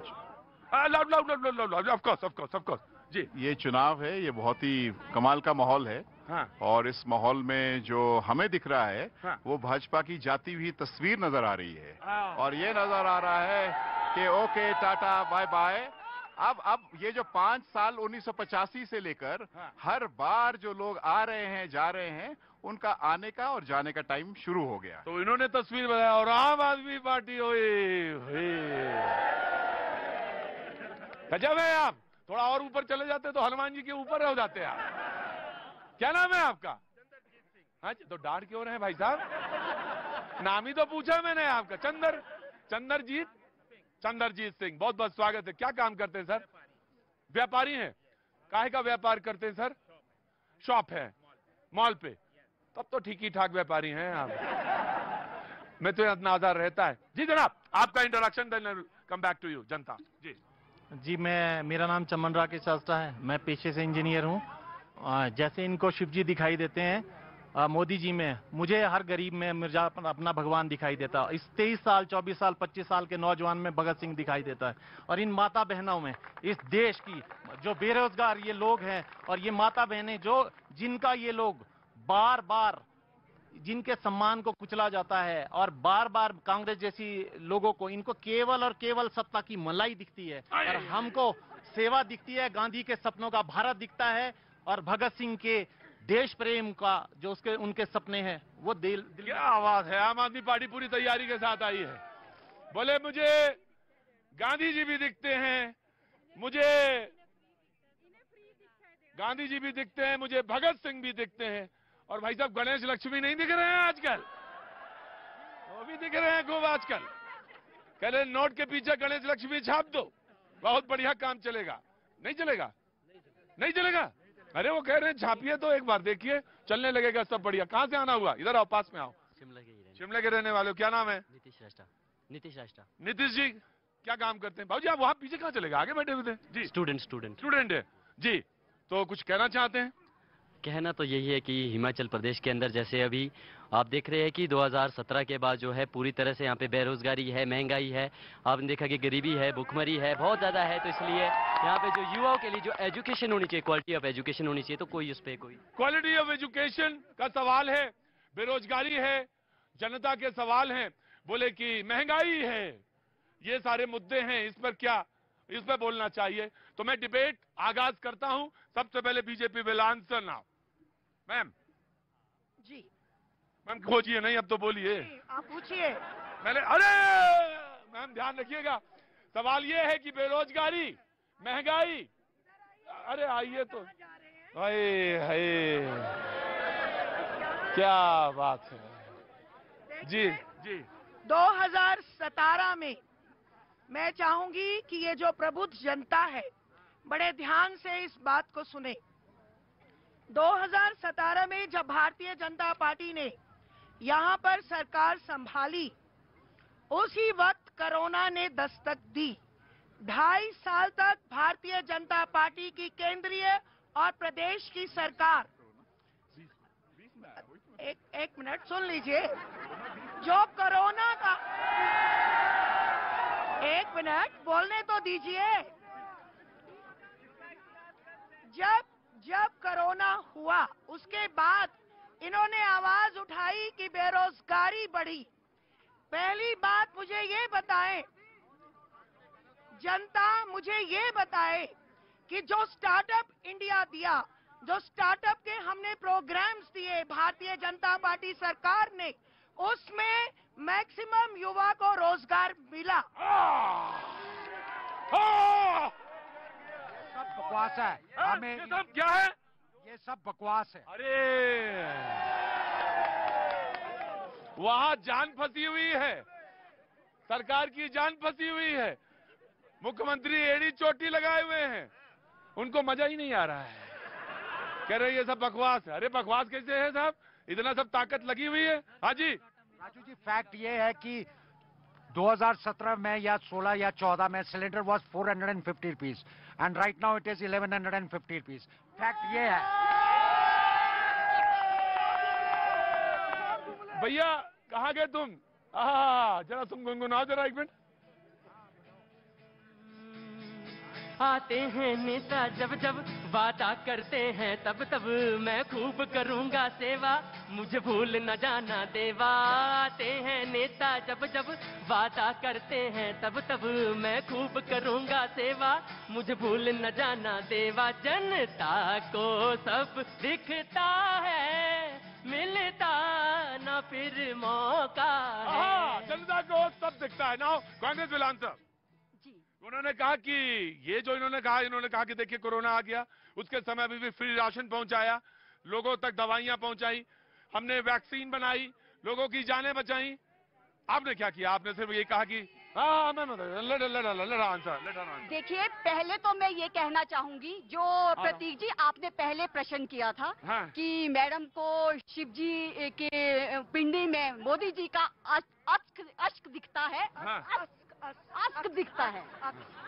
ऑफ कोर्स जी, ये चुनाव है, ये बहुत ही कमाल का माहौल है। हाँ। और इस माहौल में जो हमें दिख रहा है वो भाजपा की जाती हुई तस्वीर नजर आ रही है, और ये नजर आ रहा है कि ओके टाटा बाय बाय। अब ये जो 5 साल 1985 से लेकर हर बार जो लोग आ रहे हैं जा रहे हैं, उनका आने का और जाने का टाइम शुरू हो गया। तो इन्होंने तस्वीर बनाया, और आम आदमी पार्टी गजब है। आप थोड़ा और ऊपर चले जाते तो हनुमान जी के ऊपर हो जाते आप। क्या नाम है आपका? हाँ जी, तो डांट क्यों रहे हैं भाई साहब? नाम ही तो पूछा मैंने आपका। चंद्रजीत सिंह, बहुत बहुत स्वागत है। क्या काम करते हैं सर? व्यापारी हैं। काहे का व्यापार करते हैं सर? शॉप है मॉल पे, तब तो ठीक ही ठाक व्यापारी हैं आप। मैं तो अंदाजा रहता है। जी जनाब, आपका introduction, then come back to you जनता। जी, मेरा नाम चमन राकेश शास्त्रा है, मैं पेशे से इंजीनियर हूँ। जैसे इनको शिव जी दिखाई देते हैं, मोदी जी में मुझे हर गरीब में मिर्जा अपना भगवान दिखाई देता है। इस 23 साल 24 साल 25 साल के नौजवान में भगत सिंह दिखाई देता है, और इन माता बहनों में इस देश की जो बेरोजगार ये लोग हैं, और ये माता बहनें जिनका ये लोग बार बार जिनके सम्मान को कुचला जाता है, और बार बार कांग्रेस जैसी लोगों को इनको केवल और केवल सत्ता की मलाई दिखती है, और हमको सेवा दिखती है, गांधी के सपनों का भारत दिखता है, और भगत सिंह के देश प्रेम का जो उनके सपने हैं वो दिल। क्या आवाज है। आम आदमी पार्टी पूरी तैयारी के साथ आई है। बोले मुझे गांधी जी भी दिखते हैं, मुझे गांधी जी भी दिखते हैं, मुझे भगत सिंह भी दिखते हैं, और भाई साहब गणेश लक्ष्मी नहीं दिख रहे हैं आजकल? वो भी दिख रहे हैं खूब आजकल। कह रहे नोट के पीछे गणेश लक्ष्मी छाप दो, बहुत बढ़िया काम चलेगा। नहीं चलेगा? नहीं चलेगा? अरे वो कह रहे हैं छापिए तो एक बार देखिए, चलने लगेगा सब बढ़िया। कहां से आना हुआ? इधर आओ, पास में आओ। शिमला के रहने वाले हो। क्या नाम है? नीतीश राष्ट्र। नीतीश जी क्या काम करते हैं? भाजी आप वहां पीछे कहां चलेगा, आगे बैठे हुए थे जी? स्टूडेंट है जी। तो कुछ कहना चाहते हैं? कहना तो यही है कि हिमाचल प्रदेश के अंदर जैसे अभी आप देख रहे हैं कि 2017 के बाद जो है पूरी तरह से यहाँ पे बेरोजगारी है, महंगाई है, आपने देखा कि गरीबी है, भुखमरी है, बहुत ज्यादा है। तो इसलिए यहाँ पे जो युवाओं के लिए जो एजुकेशन होनी चाहिए, क्वालिटी ऑफ एजुकेशन होनी चाहिए, तो कोई उस पर कोई क्वालिटी ऑफ एजुकेशन का सवाल है, बेरोजगारी है, जनता के सवाल हैं। बोले कि महंगाई है, ये सारे मुद्दे हैं, इस पर बोलना चाहिए। तो मैं डिबेट आगाज करता हूं। सबसे पहले BJP will answer now. Ma'am ji, ma'am खोजिए नहीं, अब तो बोलिए, आप पूछिए। अरे मैम ध्यान रखिएगा, सवाल ये है कि बेरोजगारी, महंगाई, अरे आइए तो, हाय क्या बात है जी जी 2017 में मैं चाहूंगी कि ये जो प्रबुद्ध जनता है बड़े ध्यान से इस बात को सुने। 2017 में जब भारतीय जनता पार्टी ने यहाँ पर सरकार संभाली, उसी वक्त कोरोना ने दस्तक दी। 2.5 साल तक भारतीय जनता पार्टी की केंद्रीय और प्रदेश की सरकार, एक मिनट सुन लीजिए, जो कोरोना का, एक मिनट बोलने तो दीजिए। जब कोरोना हुआ उसके बाद इन्होंने आवाज उठाई कि बेरोजगारी बढ़ी। पहली बात मुझे ये बताएं, जनता मुझे ये बताए कि जो स्टार्टअप इंडिया दिया, जो स्टार्टअप के हमने प्रोग्राम्स दिए भारतीय जनता पार्टी सरकार ने, उसमें मैक्सिमम युवा को रोजगार मिला। सब बकवास है। हमें ये सब क्या है? ये सब बकवास है। अरे वहां जान फंसी हुई है, सरकार की जान फंसी हुई है, मुख्यमंत्री एड़ी चोटी लगाए हुए हैं, उनको मजा ही नहीं आ रहा है, कह रहे ये सब बकवास है। अरे बकवास कैसे है साहब, इतना सब ताकत लगी हुई है। हाँ जी राजू जी, फैक्ट ये है कि 2017 में या 16 या 14 में cylinder was 450 rupees and right now it is 1150 rupees. Fact ये है। भैया कहाँ गए तुम? जरा तुम गुनगुनाओ जरा एक मिनट। आते हैं नेता जब जब वादा करते हैं तब तब मैं खूब करूंगा सेवा, मुझे भूल न जाना देवा। आते हैं नेता जब जब वादा करते हैं तब तब मैं खूब करूंगा सेवा, मुझे भूल न जाना देवा। जनता को सब दिखता है, मिलता न फिर मौका है। जनता को सब दिखता है। Now Congress will answer. उन्होंने कहा कि ये जो इन्होंने कहा कि देखिए कोरोना आ गया, उसके समय अभी भी फ्री राशन पहुंचाया, लोगों तक दवाइयां पहुंचाई, हमने वैक्सीन बनाई, लोगों की जानें बचाई। आपने क्या किया? आपने सिर्फ ये कहा कि देखिए, पहले तो मैं ये कहना चाहूंगी, जो प्रतीक जी आपने पहले प्रश्न किया था कि मैडम को शिव जी के पिंडी में मोदी जी का अश्क दिखता है, अक्स दिखता है,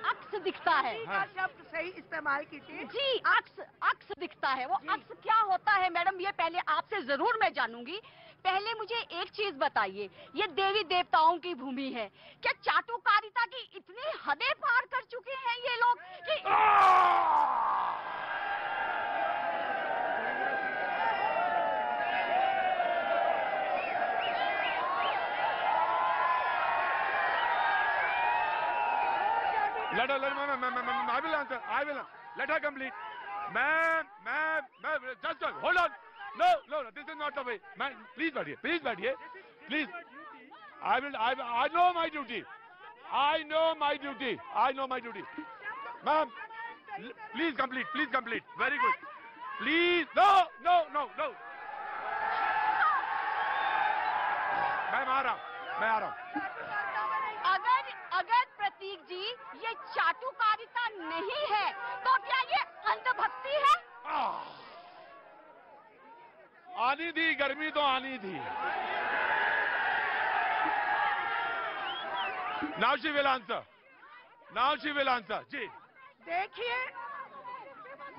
अक्स दिखता है। शब्द सही इस्तेमाल कीजिए जी। अक्स दिखता है। वो अक्स क्या होता है मैडम, ये पहले आपसे जरूर मैं जानूंगी। पहले मुझे एक चीज बताइए, ये देवी देवताओं की भूमि है, क्या चाटुकारिता की इतनी हदें पार कर चुके हैं ये लोग कि Let her answer. I will. Let her complete. Ma'am, just hold on. No, this is not the way. Ma'am, please बैठिए. Please. I know my duty. I know my duty. Ma'am, please complete. Very good. Please. No. मैं आ रहा हूँ. अगर प्रतीक जी ये चाटुकारिता नहीं है तो क्या ये अंधभक्ति है? आनी थी, गर्मी तो आनी थी। Now she will answer. जी। देखिए,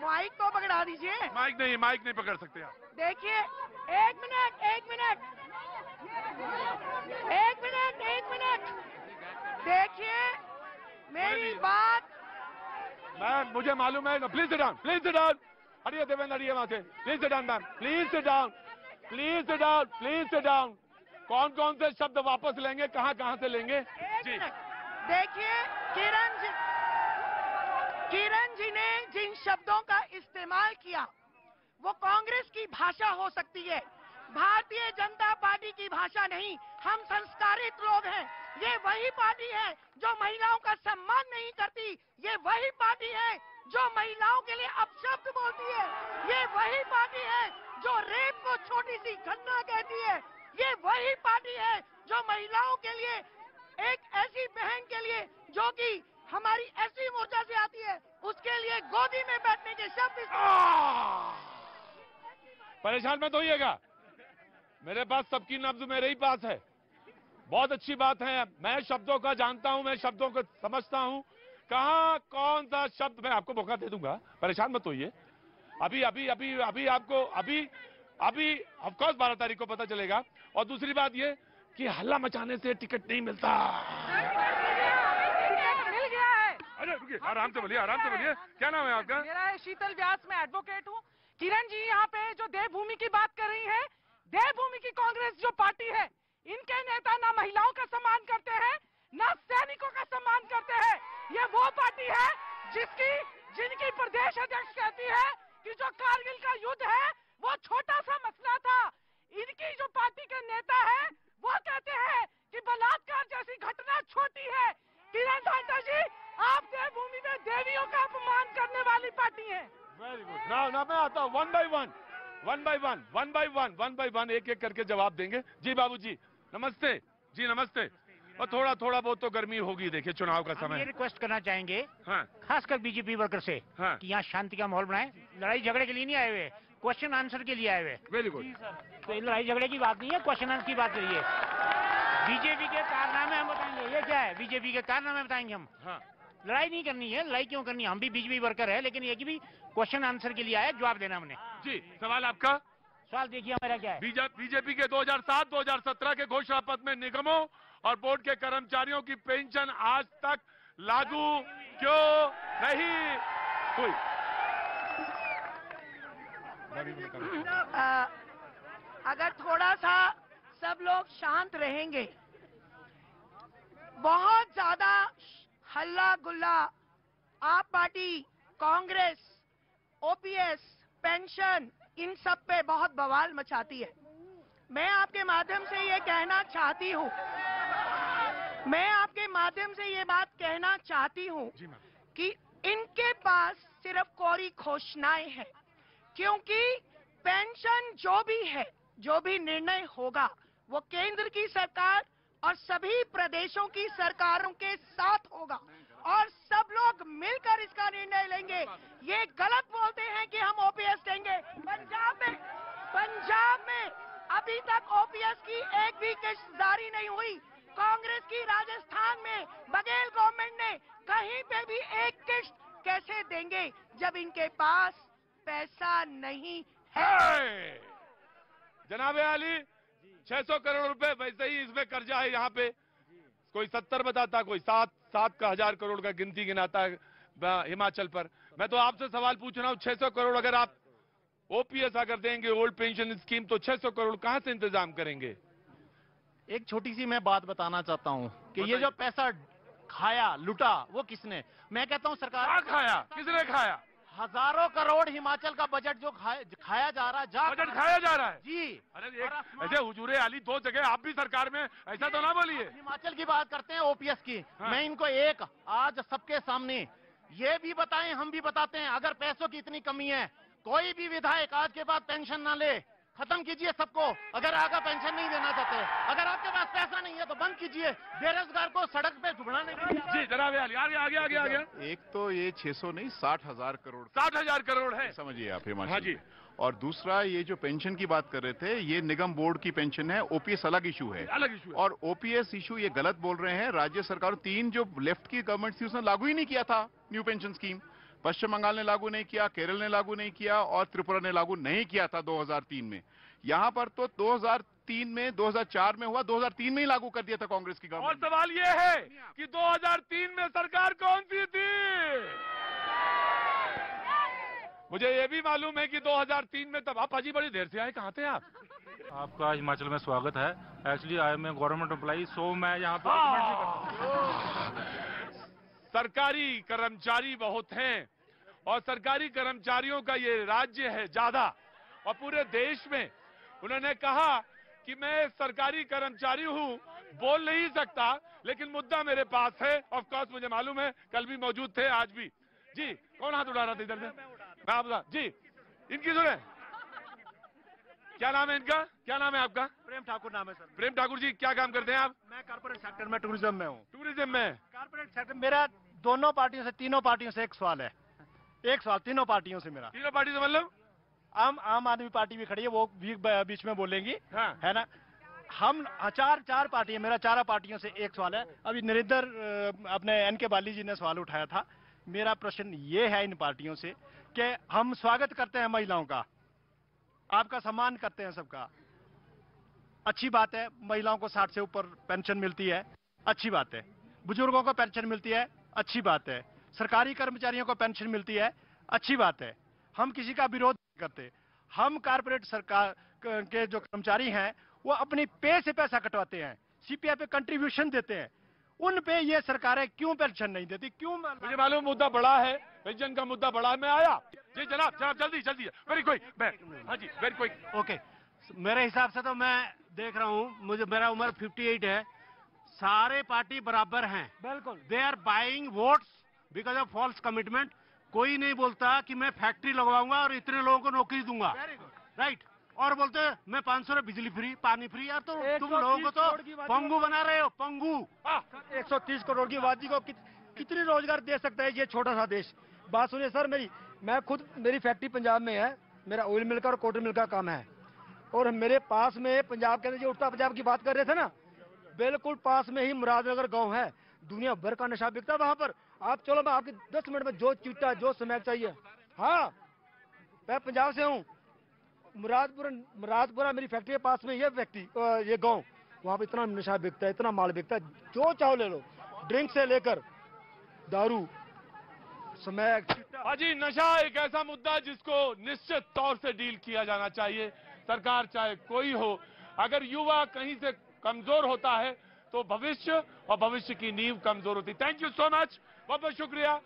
माइक तो पकड़ा दीजिए। माइक नहीं पकड़ सकते आप। देखिए, एक मिनट। देखिए मेरी बात। मैम मुझे मालूम है। Please sit down. हटिए देवेंद्र, हटिए वहां से। Please sit down ma'am. Please sit down. कौन से शब्द वापस लेंगे, कहां से लेंगे? जी देखिए, किरण जी ने जिन शब्दों का इस्तेमाल किया वो कांग्रेस की भाषा हो सकती है, भारतीय जनता पार्टी की भाषा नहीं। हम संस्कारित लोग हैं। ये वही पार्टी है जो महिलाओं का सम्मान नहीं करती। ये वही पार्टी है जो महिलाओं के लिए अपशब्द बोलती है। ये वही पार्टी है जो रेप को छोटी सी घटना कहती है। ये वही पार्टी है जो महिलाओं के लिए, एक ऐसी बहन के लिए जो कि हमारी ऐसी मोर्चा से आती है, उसके लिए गोदी में बैठने के शब्द। परेशान मत होइएगा, मेरे पास सबकी नब्ज मेरे ही पास है। बहुत अच्छी बात है, मैं शब्दों का जानता हूं, मैं शब्दों को समझता हूं, कहां कौन सा शब्द। मैं आपको मौका दे दूंगा, परेशान मत होइए। अभी अभी अभी अभी आपको अभी ऑफ कोर्स 12 तारीख को पता चलेगा। और दूसरी बात ये कि हल्ला मचाने से टिकट नहीं मिलता। मिल गया है। अरे रुकिए, आराम से बोलिए, आराम से बोलिए। क्या नाम है आपका? मेरा है शीतल व्यास, मैं एडवोकेट हूँ। किरण जी यहाँ पे जो देवभूमि की बात कर रही है, देवभूमि की कांग्रेस जो पार्टी है, इनके नेता ना महिलाओं का सम्मान करते हैं, ना सैनिकों का सम्मान करते हैं। ये वो पार्टी है जिनकी प्रदेश अध्यक्ष कहती है कि जो कारगिल का युद्ध है वो छोटा सा मसला था। इनकी जो पार्टी के नेता है वो कहते हैं कि बलात्कार जैसी घटना छोटी है। किरण धांटा जी, आप देवभूमि में देवियों का अपमान करने वाली पार्टी है। Very good. ना मैं आता हूँ, वन बाय वन एक एक करके जवाब देंगे। जी बाबूजी नमस्ते। जी नमस्ते। और थोड़ा बहुत तो गर्मी होगी, देखिए चुनाव का समय। ये रिक्वेस्ट करना चाहेंगे, हाँ, खासकर बीजेपी वर्कर से, हाँ, कि यहाँ शांति का माहौल बनाए। लड़ाई झगड़े के लिए नहीं आए हुए, क्वेश्चन आंसर के लिए आए हुए। Very good. तो ये लड़ाई झगड़े की बात नहीं है, क्वेश्चन आंसर की बात करिए। बीजेपी के कारनामे हम बताएंगे। ये क्या है? बीजेपी के कारनामे बताएंगे हम। हाँ। लड़ाई नहीं करनी है, लड़ाई क्यों करनी है? हम भी बीजेपी वर्कर है, लेकिन ये कि भी क्वेश्चन आंसर के लिए आए, जवाब देना हमने। जी सवाल आपका? सवाल देखिए हमारा क्या है। बीजेपी के 2007-2017 के घोषणा पत्र में निगमों और बोर्ड के कर्मचारियों की पेंशन आज तक लागू क्यों नहीं हुई? अगर थोड़ा सा सब लोग शांत रहेंगे, बहुत ज्यादा हल्ला गुल्ला आप पार्टी, कांग्रेस, ओपीएस, पेंशन, इन सब पे बहुत बवाल मचाती है। मैं आपके माध्यम से ये कहना चाहती हूँ, मैं आपके माध्यम से ये बात कहना चाहती हूँ कि इनके पास सिर्फ कोरी घोषणाएं हैं, क्योंकि पेंशन जो भी है, जो भी निर्णय होगा वो केंद्र की सरकार और सभी प्रदेशों की सरकारों के साथ होगा और सब लोग मिलकर इसका निर्णय लेंगे। ये गलत बोलते हैं कि हम ओपीएस देंगे। पंजाब में अभी तक ओपीएस की एक भी किस्त जारी नहीं हुई। कांग्रेस की राजस्थान में बघेल गवर्नमेंट ने कहीं पे भी एक किस्त कैसे देंगे जब इनके पास पैसा नहीं है? जनाबे आली, 600 करोड़ रुपए वैसे ही इसमें कर्जा है। यहाँ पे कोई 70 बताता, कोई 7 का 1000 करोड़ का गिनती गिनाता है हिमाचल पर। मैं तो आपसे सवाल पूछ रहा हूँ, 600 करोड़ अगर आप ओपीएस अगर देंगे, ओल्ड पेंशन स्कीम, तो 600 करोड़ कहाँ से इंतजाम करेंगे? एक छोटी सी मैं बात बताना चाहता हूँ कि ये जो पैसा खाया लुटा वो किसने? मैं कहता हूँ सरकार। खाया? किसने खाया? हजारों करोड़ हिमाचल का बजट जो खाया जा रहा है। बजट खाया जा रहा है जी। अरे ऐसे हुजूरे आली 2 जगह आप भी सरकार में, ऐसा तो ना बोलिए। हिमाचल की बात करते हैं, ओपीएस की। हाँ। मैं इनको आज सबके सामने ये भी बताएं, हम भी बताते हैं, अगर पैसों की इतनी कमी है, कोई भी विधायक आज के बाद पेंशन ना ले, खत्म कीजिए सबको। अगर आगे पेंशन नहीं देना चाहते, अगर आपके पास पैसा नहीं है तो बंद कीजिए। बेरोजगार को सड़क पे झुकड़ाने के लिए। जी जनाब आगे। एक तो ये 600 नहीं 60,000 करोड़, 60,000 करोड़ है, समझिए आप हिमाचल। हाँ जी। और दूसरा ये जो पेंशन की बात कर रहे थे, ये निगम बोर्ड की पेंशन है, ओपीएस अलग इशू है। और ओपीएस इशू ये गलत बोल रहे हैं। राज्य सरकार 3 जो लेफ्ट की गवर्नमेंट थी उसने लागू ही नहीं किया था न्यू पेंशन स्कीम। पश्चिम बंगाल ने लागू नहीं किया, केरल ने लागू नहीं किया और त्रिपुरा ने लागू नहीं किया था 2003 में। यहाँ पर तो 2003 में, 2004 में हुआ, 2003 में ही लागू कर दिया था कांग्रेस की गवर्नमेंट। और सवाल ये है कि 2003 में सरकार कौन सी थी? मुझे ये भी मालूम है कि 2003 में, तब आप अजी बड़ी देर से आए, कहाँ थे आप? आपका हिमाचल में स्वागत है। Actually I am a government employee, so मैं यहाँ पे सरकारी कर्मचारी बहुत हैं और सरकारी कर्मचारियों का ये राज्य है ज्यादा, और पूरे देश में उन्होंने कहा कि मैं सरकारी कर्मचारी हूं, बोल नहीं सकता, लेकिन मुद्दा मेरे पास है। ऑफ कोर्स मुझे मालूम है, कल भी मौजूद थे, आज भी। जी कौन हाथ उठा रहा था इधर से? मैं आप जी, इनकी सुने। क्या नाम है इनका? क्या नाम है आपका? प्रेम ठाकुर नाम है सर। प्रेम ठाकुर जी, क्या काम करते हैं आप? मैं कारपोरेट सेक्टर में टूरिज्म में हूँ। टूरिज्म में? कारपोरेट सेक्टर मेरा दोनों पार्टियों से, तीनों पार्टियों से एक सवाल है। एक सवाल तीनों पार्टियों से मेरा। तीनों पार्टी से मतलब? आम आदमी पार्टी भी खड़ी है, वो भी बीच में बोलेंगी। हाँ। है ना? हम चार पार्टी है, मेरा चारों पार्टियों से एक सवाल है। अभी नरेंद्र अपने एनके बाली जी ने सवाल उठाया था। मेरा प्रश्न ये है इन पार्टियों से कि हम स्वागत करते हैं महिलाओं का, आपका सम्मान करते हैं सबका, अच्छी बात है। महिलाओं को 60 से ऊपर पेंशन मिलती है, अच्छी बात है। बुजुर्गों को पेंशन मिलती है, अच्छी बात है। सरकारी कर्मचारियों को पेंशन मिलती है, अच्छी बात है। हम किसी का विरोध नहीं करते। हम कारपोरेट सरकार के जो कर्मचारी हैं वो अपनी पे से पैसा कटवाते हैं, सीपीएफ पे कंट्रीब्यूशन देते हैं। उन पे ये सरकारें क्यों पेंशन नहीं देती? क्यों? मुझे मालूम मुद्दा बड़ा है, पेंशन का मुद्दा बड़ा है। मैं आया जी जनाब, जल्दी जल्दी, वेरी क्विक। हाँ जी, वेरी क्विक। ओके, मेरे हिसाब से तो मैं देख रहा हूँ, मुझे मेरा उम्र 58 है, सारे पार्टी बराबर हैं। बिल्कुल। They are buying votes because of false commitment. कोई नहीं बोलता कि मैं फैक्ट्री लगवाऊंगा और इतने लोगों को नौकरी दूंगा, राइट? और बोलते हैं मैं 500 रुपये बिजली फ्री, पानी फ्री। यार तो तुम लोगों को तो पंगु बना रहे हो, पंगु। 130 करोड़ की आबादी को कितनी रोजगार दे सकता है ये छोटा सा देश? बात सुनिए सर मेरी, मैं खुद, मेरी फैक्ट्री पंजाब में है, मेरा ऑयल मिल का और कॉटन मिल का काम है। और मेरे पास में पंजाब के अंदर जो उड़ता पंजाब की बात कर रहे थे ना, बिल्कुल पास में ही मुरादनगर गांव है, दुनिया भर का नशा बिकता है वहां पर। आप चलो, मैं आपके 10 मिनट में जो चिट्टा जो स्मैक चाहिए। हाँ, मैं पंजाब से हूँ, मुरादपुरा मेरी फैक्ट्री के पास में ये गांव, वहां पे इतना नशा बिकता है, इतना माल बिकता है, जो चाहो ले लो, ड्रिंक से लेकर दारू, स्मैक। हाँ जी, नशा एक ऐसा मुद्दा है जिसको निश्चित तौर से डील किया जाना चाहिए, सरकार चाहे कोई हो। अगर युवा कहीं से कमजोर होता है तो भविष्य और भविष्य की नींव कमजोर होती। थैंक यू सो मच, बहुत बहुत शुक्रिया।